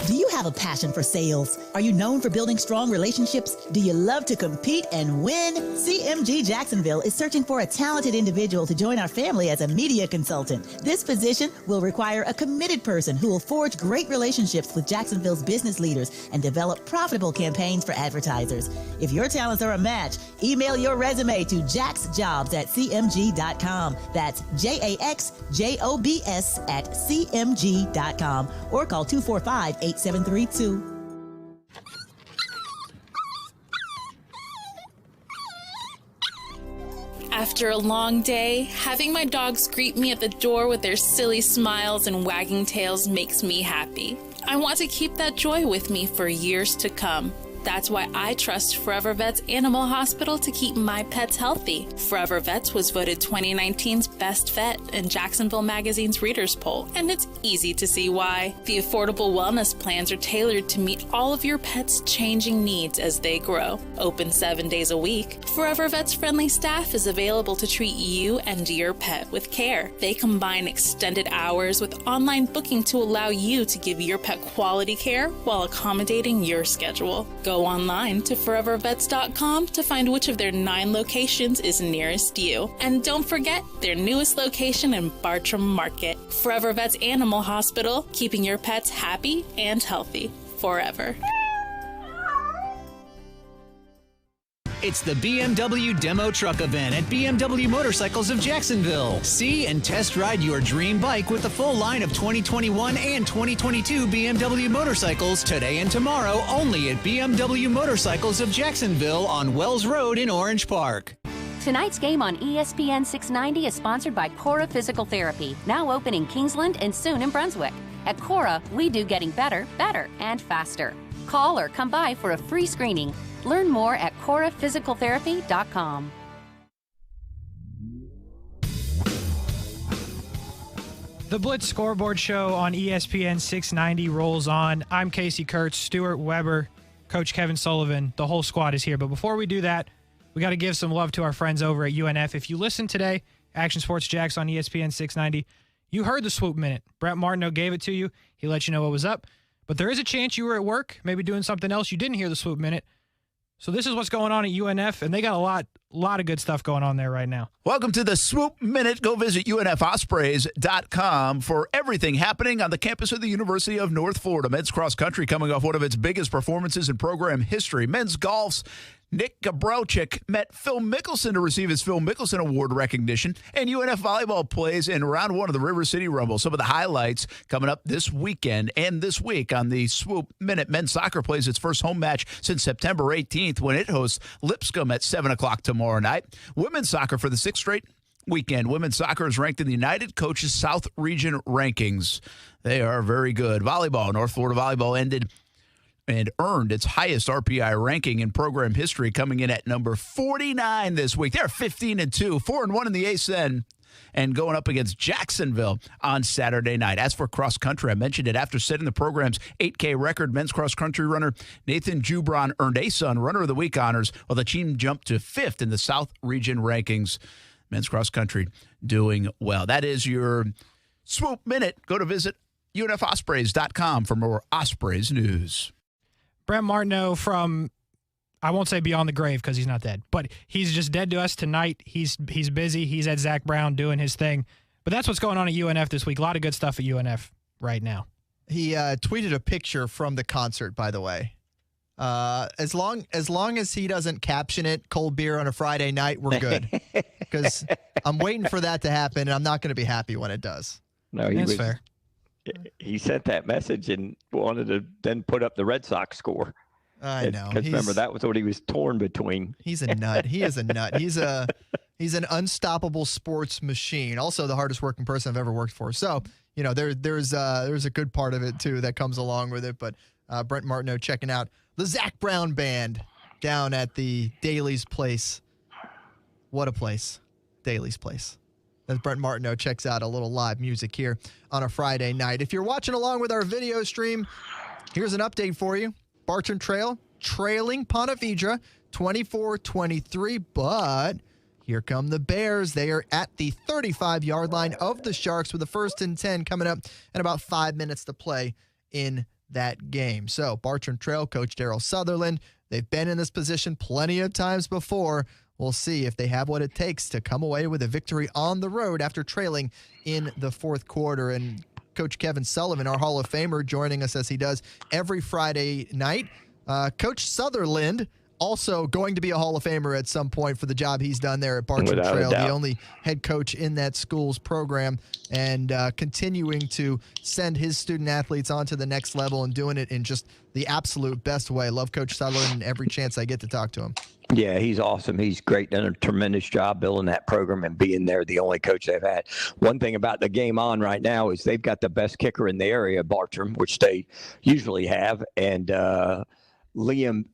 Do you have a passion for sales? Are you known for building strong relationships? Do you love to compete and win? CMG Jacksonville is searching for a talented individual to join our family as a media consultant. This position will require a committed person who will forge great relationships with Jacksonville's business leaders and develop profitable campaigns for advertisers. If your talents are a match, email your resume to jaxjobs@cmg.com. That's JAXJOBS@cmg.com or call 245-8732. After a long day, having my dogs greet me at the door with their silly smiles and wagging tails makes me happy. I want to keep that joy with me for years to come. That's why I trust Forever Vets Animal Hospital to keep my pets healthy. Forever Vets was voted 2019's best vet in Jacksonville Magazine's Readers Poll, and it's easy to see why. The affordable wellness plans are tailored to meet all of your pets' changing needs as they grow. Open 7 days a week, Forever Vets friendly staff is available to treat you and your pet with care. They combine extended hours with online booking to allow you to give your pet quality care while accommodating your schedule. Go online to forevervets.com to find which of their 9 locations is nearest you. And don't forget their newest location in Bartram Market. Forever Vets Animal Hospital, keeping your pets happy and healthy forever. It's the BMW Demo Truck Event at BMW Motorcycles of Jacksonville. See and test ride your dream bike with the full line of 2021 and 2022 BMW motorcycles today and tomorrow only at BMW Motorcycles of Jacksonville on Wells Road in Orange Park. Tonight's game on ESPN 690 is sponsored by Cora Physical Therapy, now open in Kingsland and soon in Brunswick. At Cora, we do getting better, better, and faster. Call or come by for a free screening. Learn more at coraphysicaltherapy.com. The Blitz Scoreboard Show on ESPN 690 rolls on. I'm Casey Kurtz, Stuart Weber, Coach Kevin Sullivan. The whole squad is here. But before we do that, we got to give some love to our friends over at UNF. If you listen today, Action Sports Jax on ESPN 690, you heard the swoop minute. Brett Martineau gave it to you. He let you know what was up. But there is a chance you were at work, maybe doing something else. You didn't hear the swoop minute. So this is what's going on at UNF, and they got a lot of good stuff going on there right now. Welcome to the Swoop Minute. Go visit UNFospreys.com for everything happening on the campus of the University of North Florida. Men's cross country coming off one of its biggest performances in program history. Men's golf's Nick Gabrowczyk met Phil Mickelson to receive his Phil Mickelson Award recognition. And UNF volleyball plays in round 1 of the River City Rumble. Some of the highlights coming up this weekend and this week on the Swoop Minute. Men's soccer plays its first home match since September 18th when it hosts Lipscomb at 7 o'clock tomorrow night. Women's soccer for the 6th straight weekend. Women's soccer is ranked in the United Coaches South Region rankings. They are very good. Volleyball, North Florida Volleyball ended and earned its highest RPI ranking in program history, coming in at number 49 this week. They're 15-2, 4-1 in the ASUN, and going up against Jacksonville on Saturday night. As for cross country, I mentioned it after setting the program's 8K record. Men's cross country runner Nathan Jubron earned ASUN Runner of the Week honors, while the team jumped to 5th in the South Region rankings. Men's cross country doing well. That is your Swoop Minute. Go to visit UNFospreys.com for more Ospreys news. Brett Martineau from, I won't say beyond the grave because he's not dead, but he's just dead to us tonight. He's busy. He's at Zach Brown doing his thing. But that's what's going on at UNF this week. A lot of good stuff at UNF right now. He tweeted a picture from the concert, by the way. As long as he doesn't caption it, cold beer on a Friday night, we're good. Because I'm waiting for that to happen, and I'm not going to be happy when it does. No, That's fair. He sent that message and wanted to then put up the Red Sox score. I know. Because remember, that was what he was torn between. He's a nut. He is a nut. He's an unstoppable sports machine. Also, the hardest working person I've ever worked for. So, you know, there's a good part of it, too, that comes along with it. But Brent Martineau checking out the Zach Brown Band down at the Daly's Place. What a place. Daly's Place. As Brent Martineau checks out a little live music here on a Friday night. If you're watching along with our video stream, here's an update for you. Bartram Trail trailing Ponte Vedra 24-23, but here come the Bears. They are at the 35-yard line of the Sharks with the 1st and 10 coming up and about 5 minutes to play in that game. So Bartram Trail coach Daryl Sutherland, they've been in this position plenty of times before. We'll see if they have what it takes to come away with a victory on the road after trailing in the 4th quarter. And Coach Kevin Sullivan, our Hall of Famer, joining us as he does every Friday night. Coach Sutherland, also going to be a Hall of Famer at some point for the job he's done there at Bartram Trail, the only head coach in that school's program, and continuing to send his student athletes on to the next level and doing it in just the absolute best way. Love Coach Sutherland every chance I get to talk to him. Yeah, he's awesome. He's great. Done a tremendous job building that program and being there, the only coach they've had. One thing about the game on right now is they've got the best kicker in the area, Bartram, which they usually have. And Liam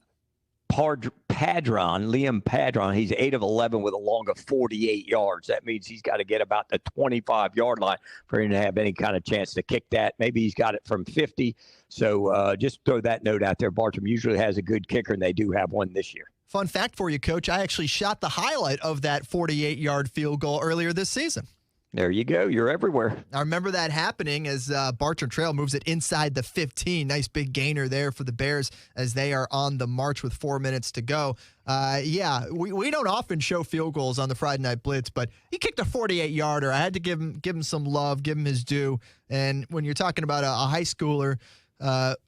Liam Padron, he's 8 of 11 with a long of 48 yards. That means he's got to get about the 25-yard line for him to have any kind of chance to kick that. Maybe he's got it from 50. So just throw that note out there. Bartram usually has a good kicker, and they do have one this year. Fun fact for you, Coach, I actually shot the highlight of that 48-yard field goal earlier this season. There you go. You're everywhere. I remember that happening as Bartram Trail moves it inside the 15. Nice big gainer there for the Bears as they are on the march with 4 minutes to go. We don't often show field goals on the Friday Night Blitz, but he kicked a 48-yarder. I had to give him some love, give him his due. And when you're talking about a high schooler,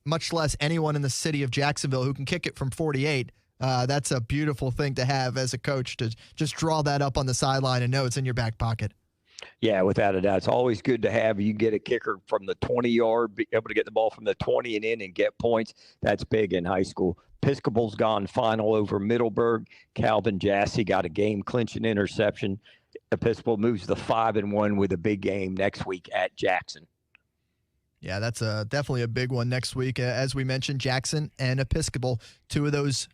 much less anyone in the city of Jacksonville who can kick it from 48, that's a beautiful thing to have as a coach, to just draw that up on the sideline and know it's in your back pocket. Yeah, without a doubt. It's always good to have you get a kicker from the 20-yard, be able to get the ball from the 20 and in and get points. That's big in high school. Episcopal's gone final over Middleburg. Calvin Jassy got a game-clinching interception. Episcopal moves to 5-1 with a big game next week at Jackson. Yeah, that's definitely a big one next week. As we mentioned, Jackson and Episcopal, two of those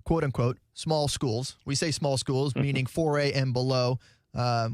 quote-unquote small schools. We say small schools, meaning 4A and below.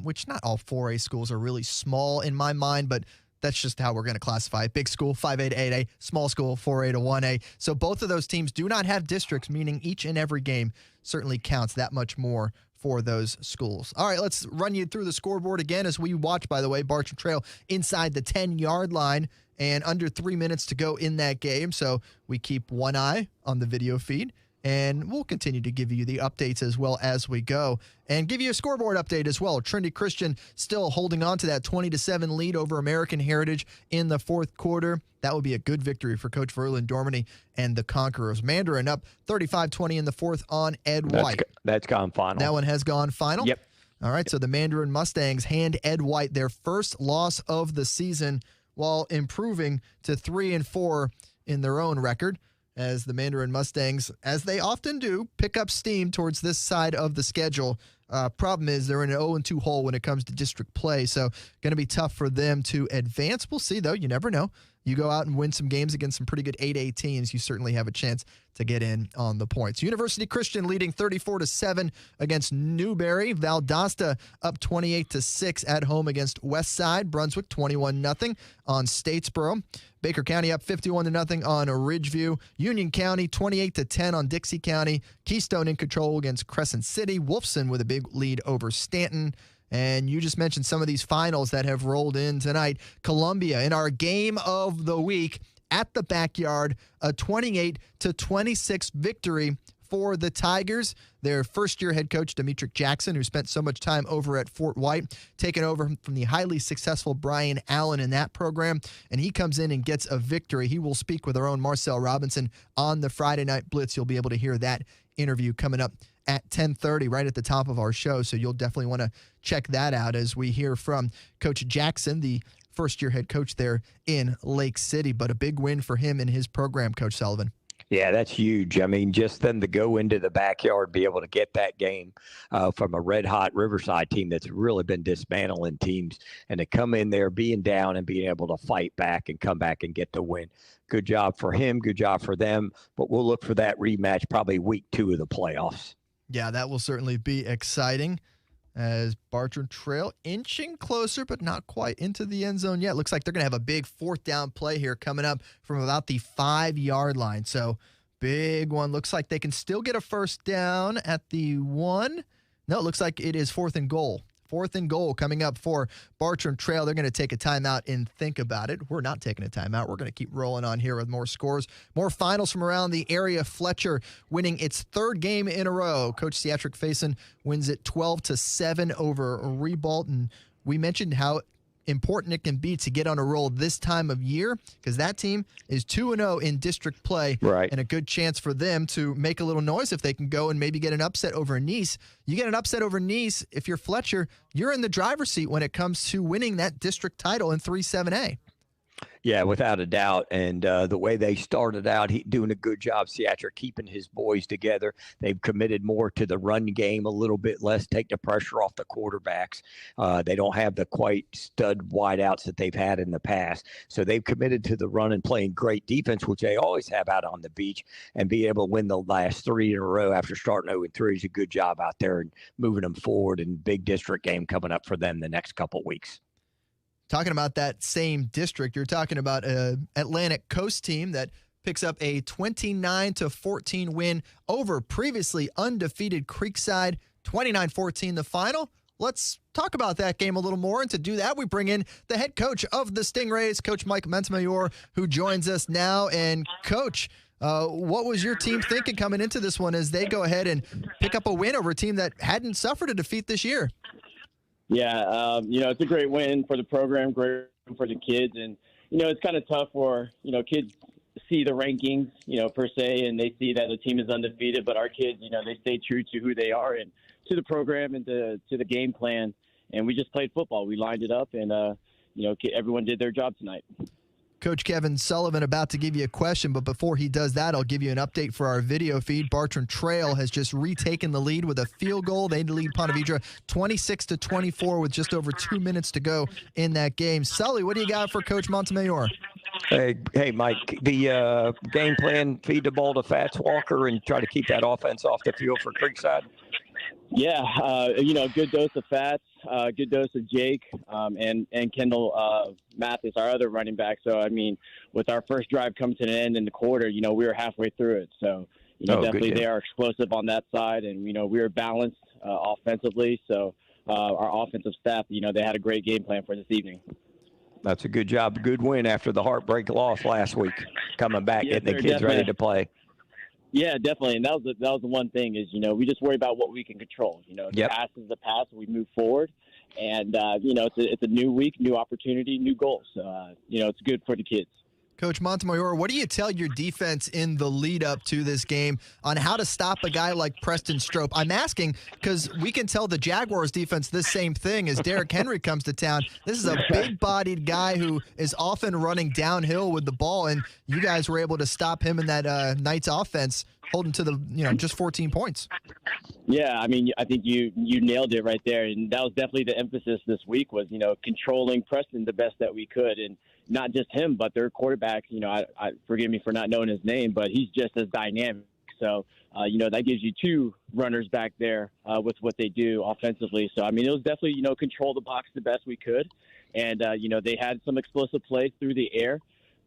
Which not all 4A schools are really small in my mind, but that's just how we're going to classify it. Big school, 5A to 8A, small school, 4A to 1A. So both of those teams do not have districts, meaning each and every game certainly counts that much more for those schools. All right, let's run you through the scoreboard again as we watch, by the way, Bartram Trail inside the 10-yard line and under 3 minutes to go in that game. So we keep one eye on the video feed. And we'll continue to give you the updates as well as we go and give you a scoreboard update as well. Trinity Christian still holding on to that 20-7 lead over American Heritage in the fourth quarter. That would be a good victory for Coach Verlin Dorminey and the Conquerors. Mandarin up 35-20 in the fourth on Ed White. That's gone final. That one has gone final? Yep. All right, so the Mandarin Mustangs hand Ed White their first loss of the season while improving to 3-4 in their own record, as the Mandarin Mustangs, as they often do, pick up steam towards this side of the schedule. Problem is they're in an 0-2 hole when it comes to district play, so going to be tough for them to advance. We'll see, though. You never know. You go out and win some games against some pretty good 8A teams, you certainly have a chance to get in on the points. University Christian leading 34-7 against Newberry. Valdosta up 28-6 at home against Westside. Brunswick 21-0 on Statesboro. Baker County up 51-0 on Ridgeview. Union County 28-10 on Dixie County. Keystone in control against Crescent City. Wolfson with a big lead over Stanton. And you just mentioned some of these finals that have rolled in tonight. Columbia in our game of the week at the Backyard, a 28-26 victory for the Tigers. Their first-year head coach, Demetric Jackson, who spent so much time over at Fort White, taking over from the highly successful Brian Allen in that program, and he comes in and gets a victory. He will speak with our own Marcel Robinson on the Friday Night Blitz. You'll be able to hear that interview coming up at 10:30, right at the top of our show, so you'll definitely want to check that out as we hear from Coach Jackson, the first-year head coach there in Lake City, but a big win for him and his program, Coach Sullivan. Yeah, that's huge. I mean, just then to go into the Backyard, be able to get that game from a red-hot Riverside team that's really been dismantling teams, and to come in there being down and being able to fight back and come back and get the win. Good job for him, good job for them, but we'll look for that rematch probably week 2 of the playoffs. Yeah, that will certainly be exciting as Bartram Trail inching closer, but not quite into the end zone yet. Looks like they're going to have a big fourth down play here coming up from about the 5-yard line. So big one. Looks like they can still get a first down at the 1. No, it looks like it is 4th and goal. 4th and goal coming up for Bartram Trail. They're going to take a timeout and think about it. We're not taking a timeout. We're going to keep rolling on here with more scores. More finals from around the area. Fletcher winning its 3rd game in a row. Coach Seatric Faison wins it 12-7 over Ribault. And we mentioned how important it can be to get on a roll this time of year, because that team is 2-0 in district play, right, and a good chance for them to make a little noise if they can go and maybe get an upset over Nice. You get an upset over Nice, if you're Fletcher, you're in the driver's seat when it comes to winning that district title in 3-7A. Yeah, without a doubt. And the way they started out, he doing a good job, Seattle, keeping his boys together. They've committed more to the run game, a little bit less, take the pressure off the quarterbacks. They don't have the quite stud wideouts that they've had in the past. So they've committed to the run and playing great defense, which they always have out on the beach, and be able to win the last 3 in a row after starting 0-3 is a good job out there and moving them forward. And big district game coming up for them the next couple weeks. Talking about that same district, you're talking about an Atlantic Coast team that picks up a 29-14 win over previously undefeated Creekside, 29-14 the final. Let's talk about that game a little more. And to do that, we bring in the head coach of the Stingrays, Coach Mike Montemayor, who joins us now. And Coach, what was your team thinking coming into this one as they go ahead and pick up a win over a team that hadn't suffered a defeat this year? Yeah, it's a great win for the program, great win for the kids. And, it's kind of tough for, kids see the rankings, per se, and they see that the team is undefeated. But our kids, they stay true to who they are and to the program and to the game plan. And we just played football. We lined it up, and, everyone did their job tonight. Coach Kevin Sullivan about to give you a question, but before he does that, I'll give you an update for our video feed. Bartram Trail has just retaken the lead with a field goal. They lead Ponte Vedra 26-24 with just over 2 minutes to go in that game. Sully, what do you got for Coach Montemayor? Hey, Mike, the game plan, feed the ball to Fats Walker and try to keep that offense off the field for Creekside? Yeah, good dose of Fats, good dose of Jake, and Kendall Mathis, our other running back. So, with our first drive coming to an end in the quarter, we were halfway through it. So, definitely they are explosive on that side, and, we were balanced offensively. So, our offensive staff, they had a great game plan for this evening. That's a good job. Good win after the heartbreak loss last week, coming back, getting the kids ready to play. Yeah, definitely. And that was the one thing is, we just worry about what we can control. The past is the past. We move forward. And, it's a new week, new opportunity, new goals. It's good for the kids. Coach Montemayor, what do you tell your defense in the lead up to this game on how to stop a guy like Preston Strope? I'm asking because we can tell the Jaguars defense this same thing as Derrick Henry comes to town. This is a big-bodied guy who is often running downhill with the ball, and you guys were able to stop him in that Knights offense, holding to the just 14 points. Yeah, I think you nailed it right there, and that was definitely the emphasis this week was controlling Preston the best that we could, and not just him, but their quarterback. I forgive me for not knowing his name, but he's just as dynamic. So, that gives you two runners back there with what they do offensively. So, it was definitely, control the box the best we could. And, they had some explosive plays through the air.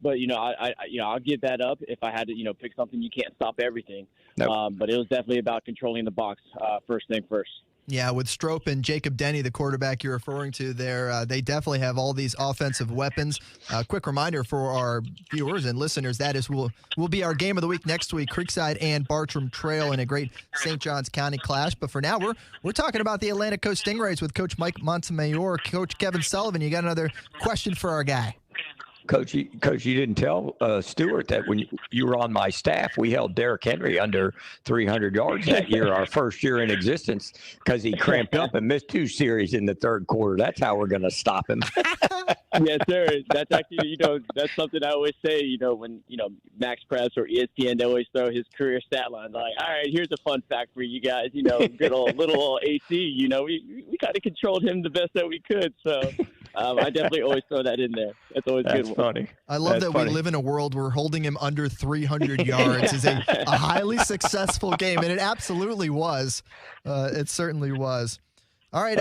But, I'll give that up if I had to, pick something. You can't stop everything. Nope. But it was definitely about controlling the box first thing first. Yeah, with Strope and Jacob Denny, the quarterback you're referring to there, they definitely have all these offensive weapons. Quick reminder for our viewers and listeners, that is will be our game of the week next week, Creekside and Bartram Trail in a great St. Johns County clash. But for now, we're talking about the Atlantic Coast Stingrays with Coach Mike Montemayor. Coach Kevin Sullivan, you got another question for our guy. Coach, you didn't tell Stewart that when you were on my staff, we held Derrick Henry under 300 yards that year, our first year in existence, because he cramped up and missed 2 series in the third quarter. That's how we're going to stop him. Yes, sir. That's actually, that's something I always say, when, Max Press or ESPN, they always throw his career stat line. Like, all right, here's a fun fact for you guys. Good old little old AC, we kind of controlled him the best that we could. So I definitely always throw that in there. That's always That's good. Funny. I love That's that funny. we live in a world where holding him under 300 yards is a highly successful game, and it absolutely was. It certainly was. All right,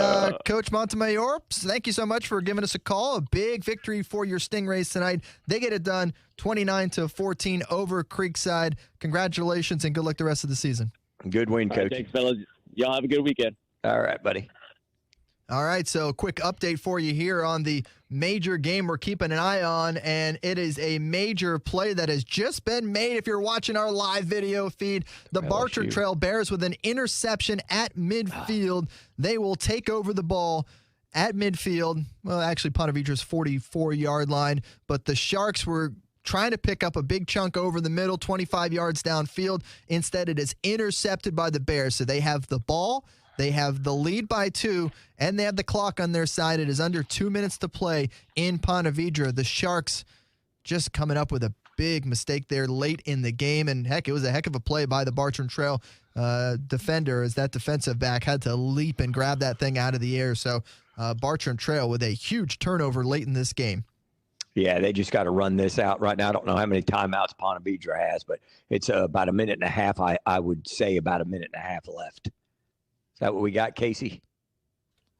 Coach Montemayor, thank you so much for giving us a call. A big victory for your Stingrays tonight. They get it done 29-14 over Creekside. Congratulations and good luck the rest of the season. Good win, Coach. Right, thanks, fellas. Y'all have a good weekend. All right, buddy. All right, so quick update for you here on the major game we're keeping an eye on, and it is a major play that has just been made. If you're watching our live video feed, the Bartram Trail Bears with an interception at midfield. They will take over the ball at midfield. Well, actually, Ponte Vedra's 44-yard line, but the Sharks were trying to pick up a big chunk over the middle, 25 yards downfield. Instead, it is intercepted by the Bears, so they have the ball. They have the lead by 2, and they have the clock on their side. It is under 2 minutes to play in Ponte Vedra. The Sharks just coming up with a big mistake there late in the game. And, heck, it was a heck of a play by the Bartram Trail defender as that defensive back had to leap and grab that thing out of the air. So Bartram Trail with a huge turnover late in this game. Yeah, they just got to run this out right now. I don't know how many timeouts Ponte Vedra has, but it's about a minute and a half. I would say about a minute and a half left. Is that what we got, Casey?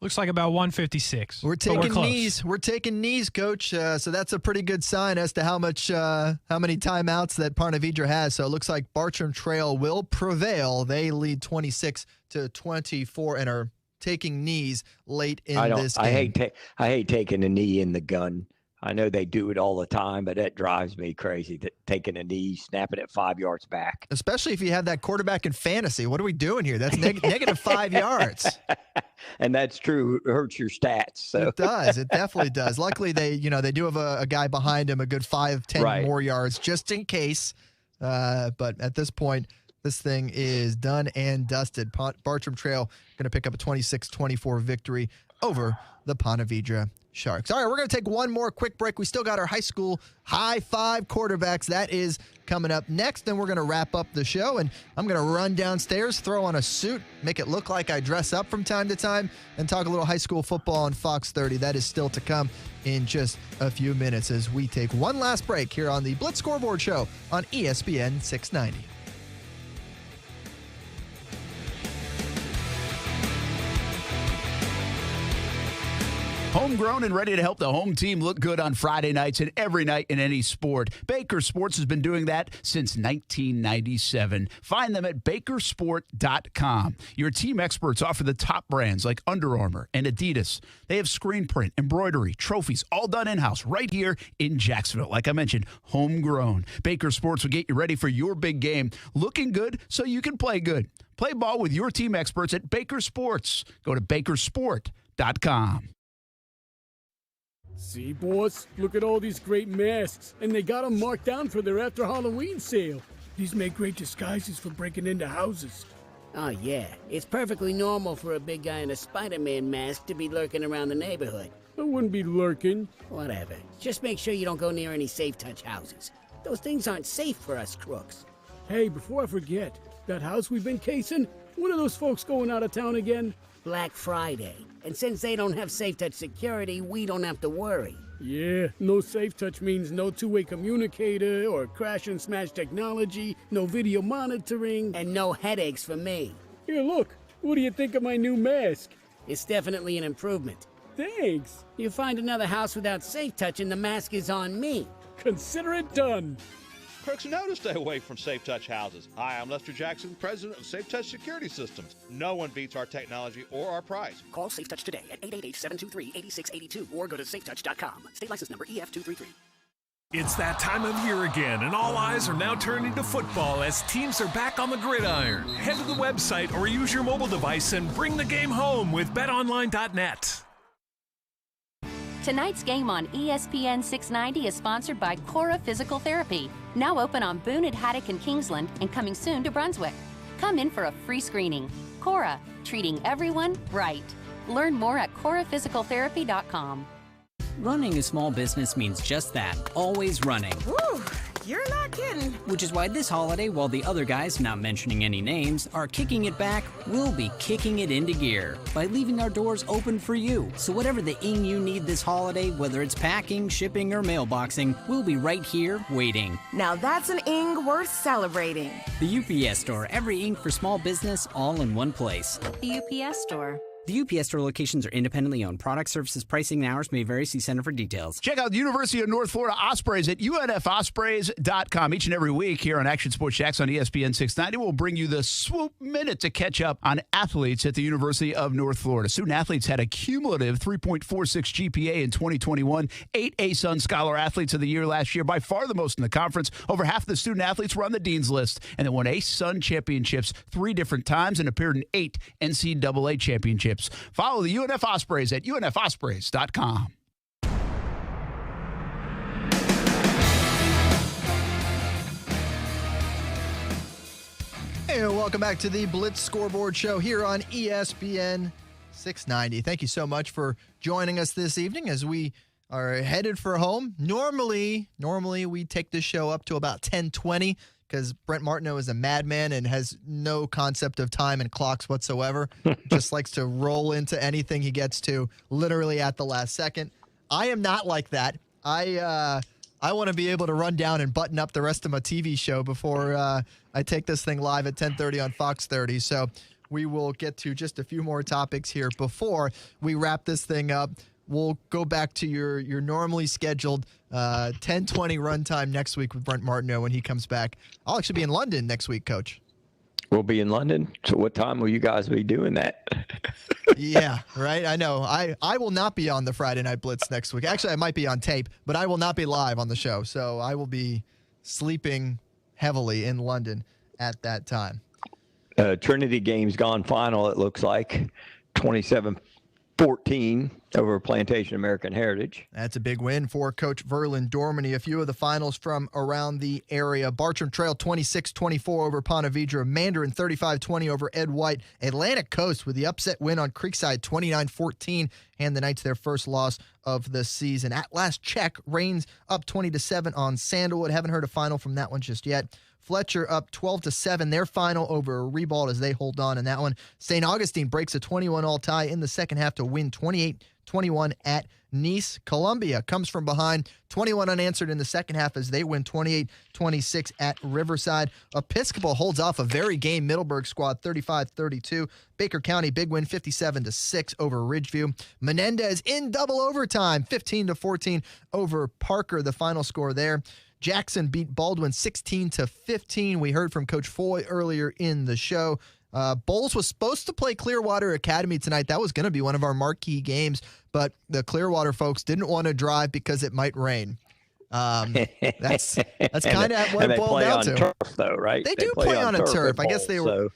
Looks like about 156. We're taking knees. We're taking knees, Coach. So that's a pretty good sign as to how many timeouts that Ponte Vedra has. So it looks like Bartram Trail will prevail. They lead 26-24 and are taking knees late in this game. I hate taking a knee in the gun. I know they do it all the time, but that drives me crazy, taking a knee, snapping it 5 yards back. Especially if you have that quarterback in fantasy. What are we doing here? That's negative 5 yards. And that's true. It hurts your stats. So. It does. It definitely does. Luckily, they do have a guy behind him, a good 5-10 more yards, just in case. But at this point, this thing is done and dusted. Bartram Trail going to pick up a 26-24 victory over the Ponte Vedra Sharks. All right, we're going to take one more quick break. We still got our high school high five quarterbacks. That is coming up next. Then we're going to wrap up the show, and I'm going to run downstairs, throw on a suit, make it look like I dress up from time to time, and talk a little high school football on Fox 30. That is still to come in just a few minutes as we take one last break here on the Blitz Scoreboard Show on ESPN 690. Homegrown and ready to help the home team look good on Friday nights and every night in any sport. Baker Sports has been doing that since 1997. Find them at bakersport.com. Your team experts offer the top brands like Under Armour and Adidas. They have screen print, embroidery, trophies, all done in-house right here in Jacksonville. Like I mentioned, homegrown. Baker Sports will get you ready for your big game, looking good so you can play good. Play ball with your team experts at Baker Sports. Go to bakersport.com. See, boss, look at all these great masks, and they got them marked down for their after Halloween sale. These make great disguises for breaking into houses. Oh, yeah. It's perfectly normal for a big guy in a Spider-Man mask to be lurking around the neighborhood. I wouldn't be lurking. Whatever. Just make sure you don't go near any Safe Touch houses. Those things aren't safe for us crooks. Hey, before I forget, that house we've been casing, when are those folks going out of town again? Black Friday. And since they don't have Safe Touch security, we don't have to worry. Yeah, no Safe Touch means no two-way communicator or crash and smash technology, no video monitoring, and no headaches for me. Here, look. What do you think of my new mask? It's definitely an improvement. Thanks. You find another house without Safe Touch and the mask is on me. Consider it done. Crooks know to stay away from Safe Touch houses. Hi, I'm Lester Jackson, president of Safe Touch Security Systems. No one beats our technology or our price. Call Safe Touch today at 888-723-8682 or go to safetouch.com. State license number EF233. It's that time of year again, and all eyes are now turning to football as teams are back on the gridiron. Head to the website or use your mobile device and bring the game home with betonline.net. Tonight's game on ESPN 690 is sponsored by Cora Physical Therapy, now open on Boone at Haddock and Kingsland and coming soon to Brunswick. Come in for a free screening. Cora, treating everyone right. Learn more at coraphysicaltherapy.com. Running a small business means just that, always running. Woo, you're not kidding. Which is why this holiday, while the other guys, not mentioning any names, are kicking it back, we'll be kicking it into gear by leaving our doors open for you. So whatever the ing you need this holiday, whether it's packing, shipping, or mailboxing, we'll be right here waiting. Now that's an ing worth celebrating. The UPS Store, every ing for small business, all in one place. The UPS Store. The UPS Store locations are independently owned. Product, services, pricing, and hours may vary. See Center for details. Check out the University of North Florida Ospreys at unfospreys.com. Each and every week here on Action Sports Jacks on ESPN 690, we'll bring you the swoop minute to catch up on athletes at the University of North Florida. Student athletes had a cumulative 3.46 GPA in 2021. 8 A-Sun Scholar Athletes of the Year last year, by far the most in the conference. Over half the student athletes were on the Dean's List, and they won A-Sun championships 3 different times and appeared in 8 NCAA championships. Follow the UNF Ospreys at unfospreys.com. Hey, welcome back to the Blitz Scoreboard Show here on ESPN 690. Thank you so much for joining us this evening as we are headed for home. Normally we take this show up to about 10:20 because Brent Martineau is a madman and has no concept of time and clocks whatsoever. Just likes to roll into anything he gets to literally at the last second. I am not like that. I want to be able to run down and button up the rest of my TV show before I take this thing live at 10:30 on Fox 30. So we will get to just a few more topics here before we wrap this thing up. We'll go back to your normally scheduled 10:20 runtime next week with Brent Martineau when he comes back. I'll actually be in London next week, Coach. We'll be in London. So what time will you guys be doing that? Yeah, right. I know. I will not be on the Friday Night Blitz next week. Actually, I might be on tape, but I will not be live on the show. So I will be sleeping heavily in London at that time. Trinity game's gone final, it looks like. 27-14 over Plantation American Heritage. That's a big win for Coach Verlin Dormany. A few of the finals from around the area. Bartram Trail 26-24 over Ponte Vedra. Mandarin 35-20 over Ed White. Atlantic Coast with the upset win on Creekside 29-14. And the Knights their first loss of the season. At last check, Rains up 20-7 on Sandalwood. Haven't heard a final from that one just yet. Fletcher up 12-7, their final over Ribault as they hold on in that one. St. Augustine breaks a 21-all tie in the second half to win 28-21 at Nice. Columbia comes from behind, 21 unanswered in the second half as they win 28-26 at Riverside. Episcopal holds off a very game Middleburg squad 35-32. Baker County big win 57-6 over Ridgeview. Menendez in double overtime 15-14 over Parker, the final score there. Jackson beat Baldwin 16-15. We heard from Coach Foy earlier in the show. Bowles was supposed to play Clearwater Academy tonight. That was going to be one of our marquee games, but the Clearwater folks didn't want to drive because it might rain. That's kind of what it boiled down to. Turf, though, right? They do play on a turf. I guess they were.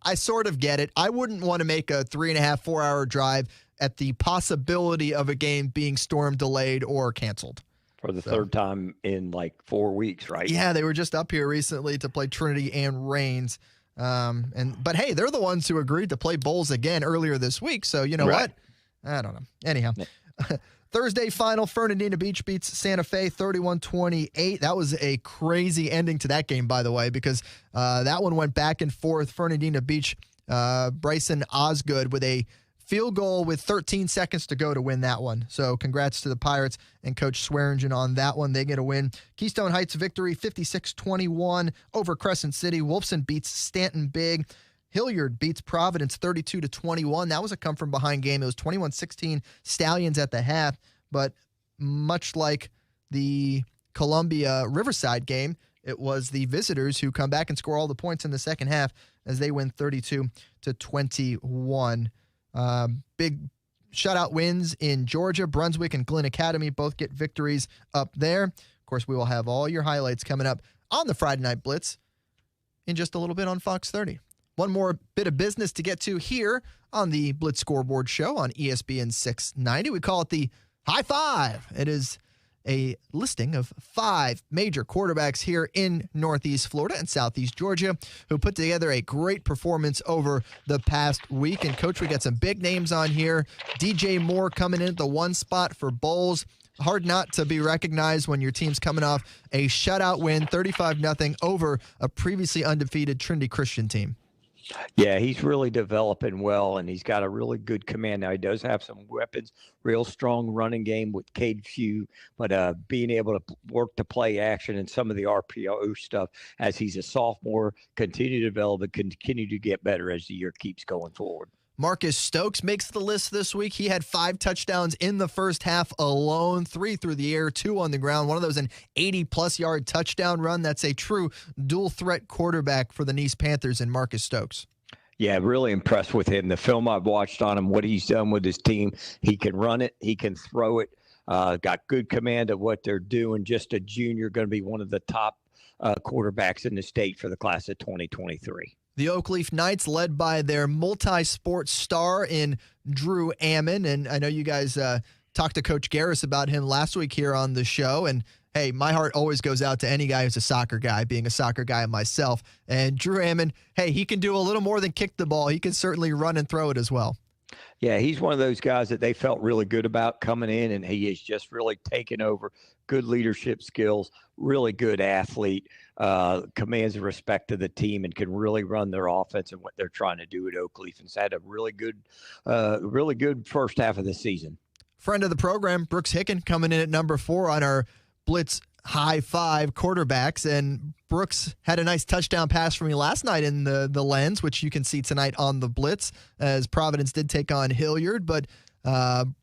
I sort of get it. I wouldn't want to make a 3.5-4 hour drive at the possibility of a game being storm delayed or canceled. For the third time in like 4 weeks, right? Yeah, they were just up here recently to play Trinity and Rains. But hey, they're the ones who agreed to play Bowles again earlier this week. So you know what? I don't know. Anyhow, Thursday final, Fernandina Beach beats Santa Fe 31-28. That was a crazy ending to that game, by the way, because that one went back and forth. Fernandina Beach, Bryson Osgood with a field goal with 13 seconds to go to win that one. So congrats to the Pirates and Coach Swearingen on that one. They get a win. Keystone Heights victory 56-21 over Crescent City. Wolfson beats Stanton big. Hilliard beats Providence 32-21. That was a come from behind game. It was 21-16 Stallions at the half. But much like the Columbia Riverside game, it was the visitors who come back and score all the points in the second half as they win 32-21. Big shutout wins in Georgia. Brunswick and Glenn Academy both get victories up there. Of course, we will have all your highlights coming up on the Friday Night Blitz in just a little bit on Fox 30. One more bit of business to get to here on the Blitz Scoreboard Show on ESPN 690. We call it the High Five. It is a listing of 5 major quarterbacks here in Northeast Florida and Southeast Georgia who put together a great performance over the past week. And, Coach, we got some big names on here. DJ Moore coming in at the 1 spot for Bowles. Hard not to be recognized when your team's coming off a shutout win, 35-0 over a previously undefeated Trinity Christian team. Yeah, he's really developing well, and he's got a really good command. Now, he does have some weapons, real strong running game with Cade Few, but being able to work the play action and some of the RPO stuff as he's a sophomore, continue to develop and continue to get better as the year keeps going forward. Marcus Stokes makes the list this week. He had 5 touchdowns in the first half alone, 3 through the air, 2 on the ground. One of those an 80-plus yard touchdown run. That's a true dual-threat quarterback for the Nice Panthers and Marcus Stokes. Yeah, really impressed with him. The film I've watched on him, what he's done with his team, he can run it, he can throw it, got good command of what they're doing. Just a junior, going to be one of the top quarterbacks in the state for the class of 2023. The Oakleaf Knights, led by their multi-sport star in Drew Ammon. And I know you guys talked to Coach Garris about him last week here on the show. And, hey, my heart always goes out to any guy who's a soccer guy, being a soccer guy myself. And Drew Ammon, hey, he can do a little more than kick the ball. He can certainly run and throw it as well. Yeah, he's one of those guys that they felt really good about coming in, and he is just really taken over. Good leadership skills, really good athlete, commands the respect of the team, and can really run their offense and what they're trying to do at Oakleaf. And had a really good first half of the season. Friend of the program, Brooks Hicken, coming in at number 4 on our Blitz High 5 quarterbacks. And Brooks had a nice touchdown pass for me last night in the Lens, which you can see tonight on the Blitz, as Providence did take on Hilliard. But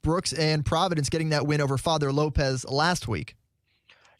Brooks and Providence getting that win over Father Lopez last week.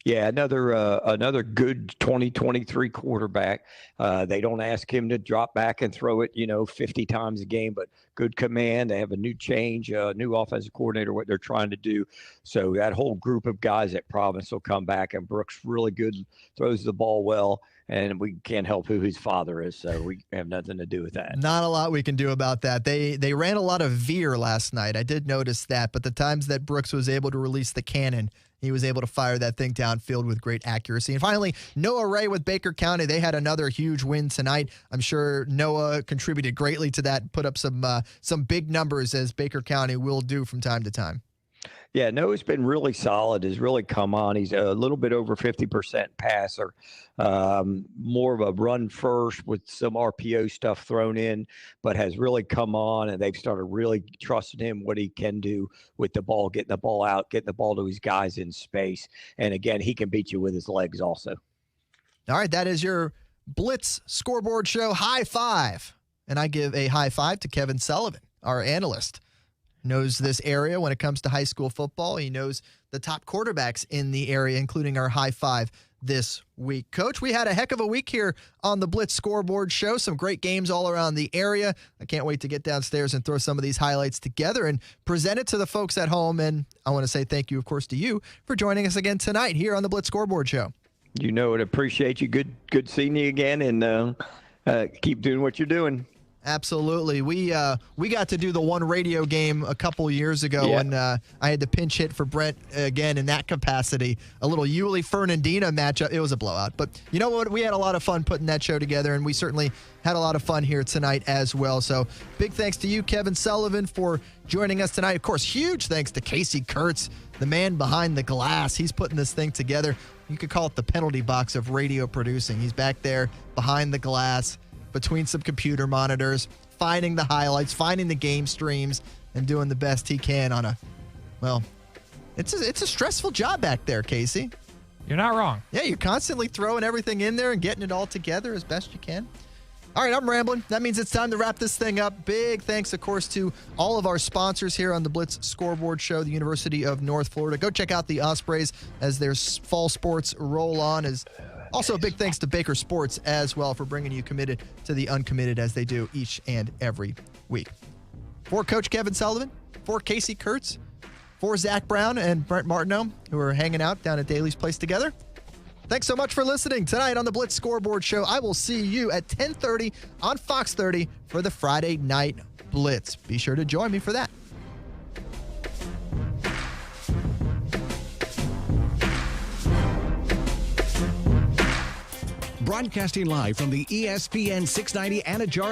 Yeah, another good 2023 quarterback. They don't ask him to drop back and throw it, 50 times a game, but good command. They have a new change, new offensive coordinator, what they're trying to do. So that whole group of guys at Providence will come back, and Brooks really good, throws the ball well, and we can't help who his father is, so we have nothing to do with that. Not a lot we can do about that. They ran a lot of veer last night. I did notice that, but the times that Brooks was able to release the cannon, he was able to fire that thing downfield with great accuracy. And finally, Noah Ray with Baker County. They had another huge win tonight. I'm sure Noah contributed greatly to that, put up some big numbers, as Baker County will do from time to time. Yeah, Noah's been really solid, has really come on. He's a little bit over 50% passer, more of a run first with some RPO stuff thrown in, but has really come on, and they've started really trusting him, what he can do with the ball, getting the ball out, getting the ball to his guys in space. And again, he can beat you with his legs also. All right, that is your Blitz Scoreboard Show High 5. And I give a high 5 to Kevin Sullivan, our analyst. Knows this area when it comes to high school football. He knows the top quarterbacks in the area, including our high 5 this week. Coach, we had a heck of a week here on the Blitz Scoreboard Show. Some great games all around the area. I can't wait to get downstairs and throw some of these highlights together and present it to the folks at home. And I want to say thank you, of course, to you for joining us again tonight here on the Blitz Scoreboard Show. You know it. Appreciate you. Good seeing you again, and keep doing what you're doing. Absolutely. We got to do the one radio game a couple years ago when I had to pinch hit for Brent again in that capacity. A little Yulee-Fernandina matchup. It was a blowout. But you know what? We had a lot of fun putting that show together, and we certainly had a lot of fun here tonight as well. So big thanks to you, Kevin Sullivan, for joining us tonight. Of course, huge thanks to Casey Kurtz, the man behind the glass. He's putting this thing together. You could call it the penalty box of radio producing. He's back there behind the glass, between some computer monitors, finding the highlights, finding the game streams, and doing the best he can on it's a stressful job back there, Casey. You're not wrong. Yeah, you're constantly throwing everything in there and getting it all together as best you can. All right, I'm rambling. That means it's time to wrap this thing up. Big thanks, of course, to all of our sponsors here on the Blitz Scoreboard Show, the University of North Florida. Go check out the Ospreys as their fall sports roll on. Also, a big thanks to Baker Sports as well for bringing you committed to the uncommitted, as they do each and every week. For Coach Kevin Sullivan, for Casey Kurtz, for Zach Brown and Brent Martineau, who are hanging out down at Daly's Place together. Thanks so much for listening tonight on the Blitz Scoreboard Show. I will see you at 10:30 on Fox 30 for the Friday Night Blitz. Be sure to join me for that. Broadcasting live from the ESPN 690 Anajar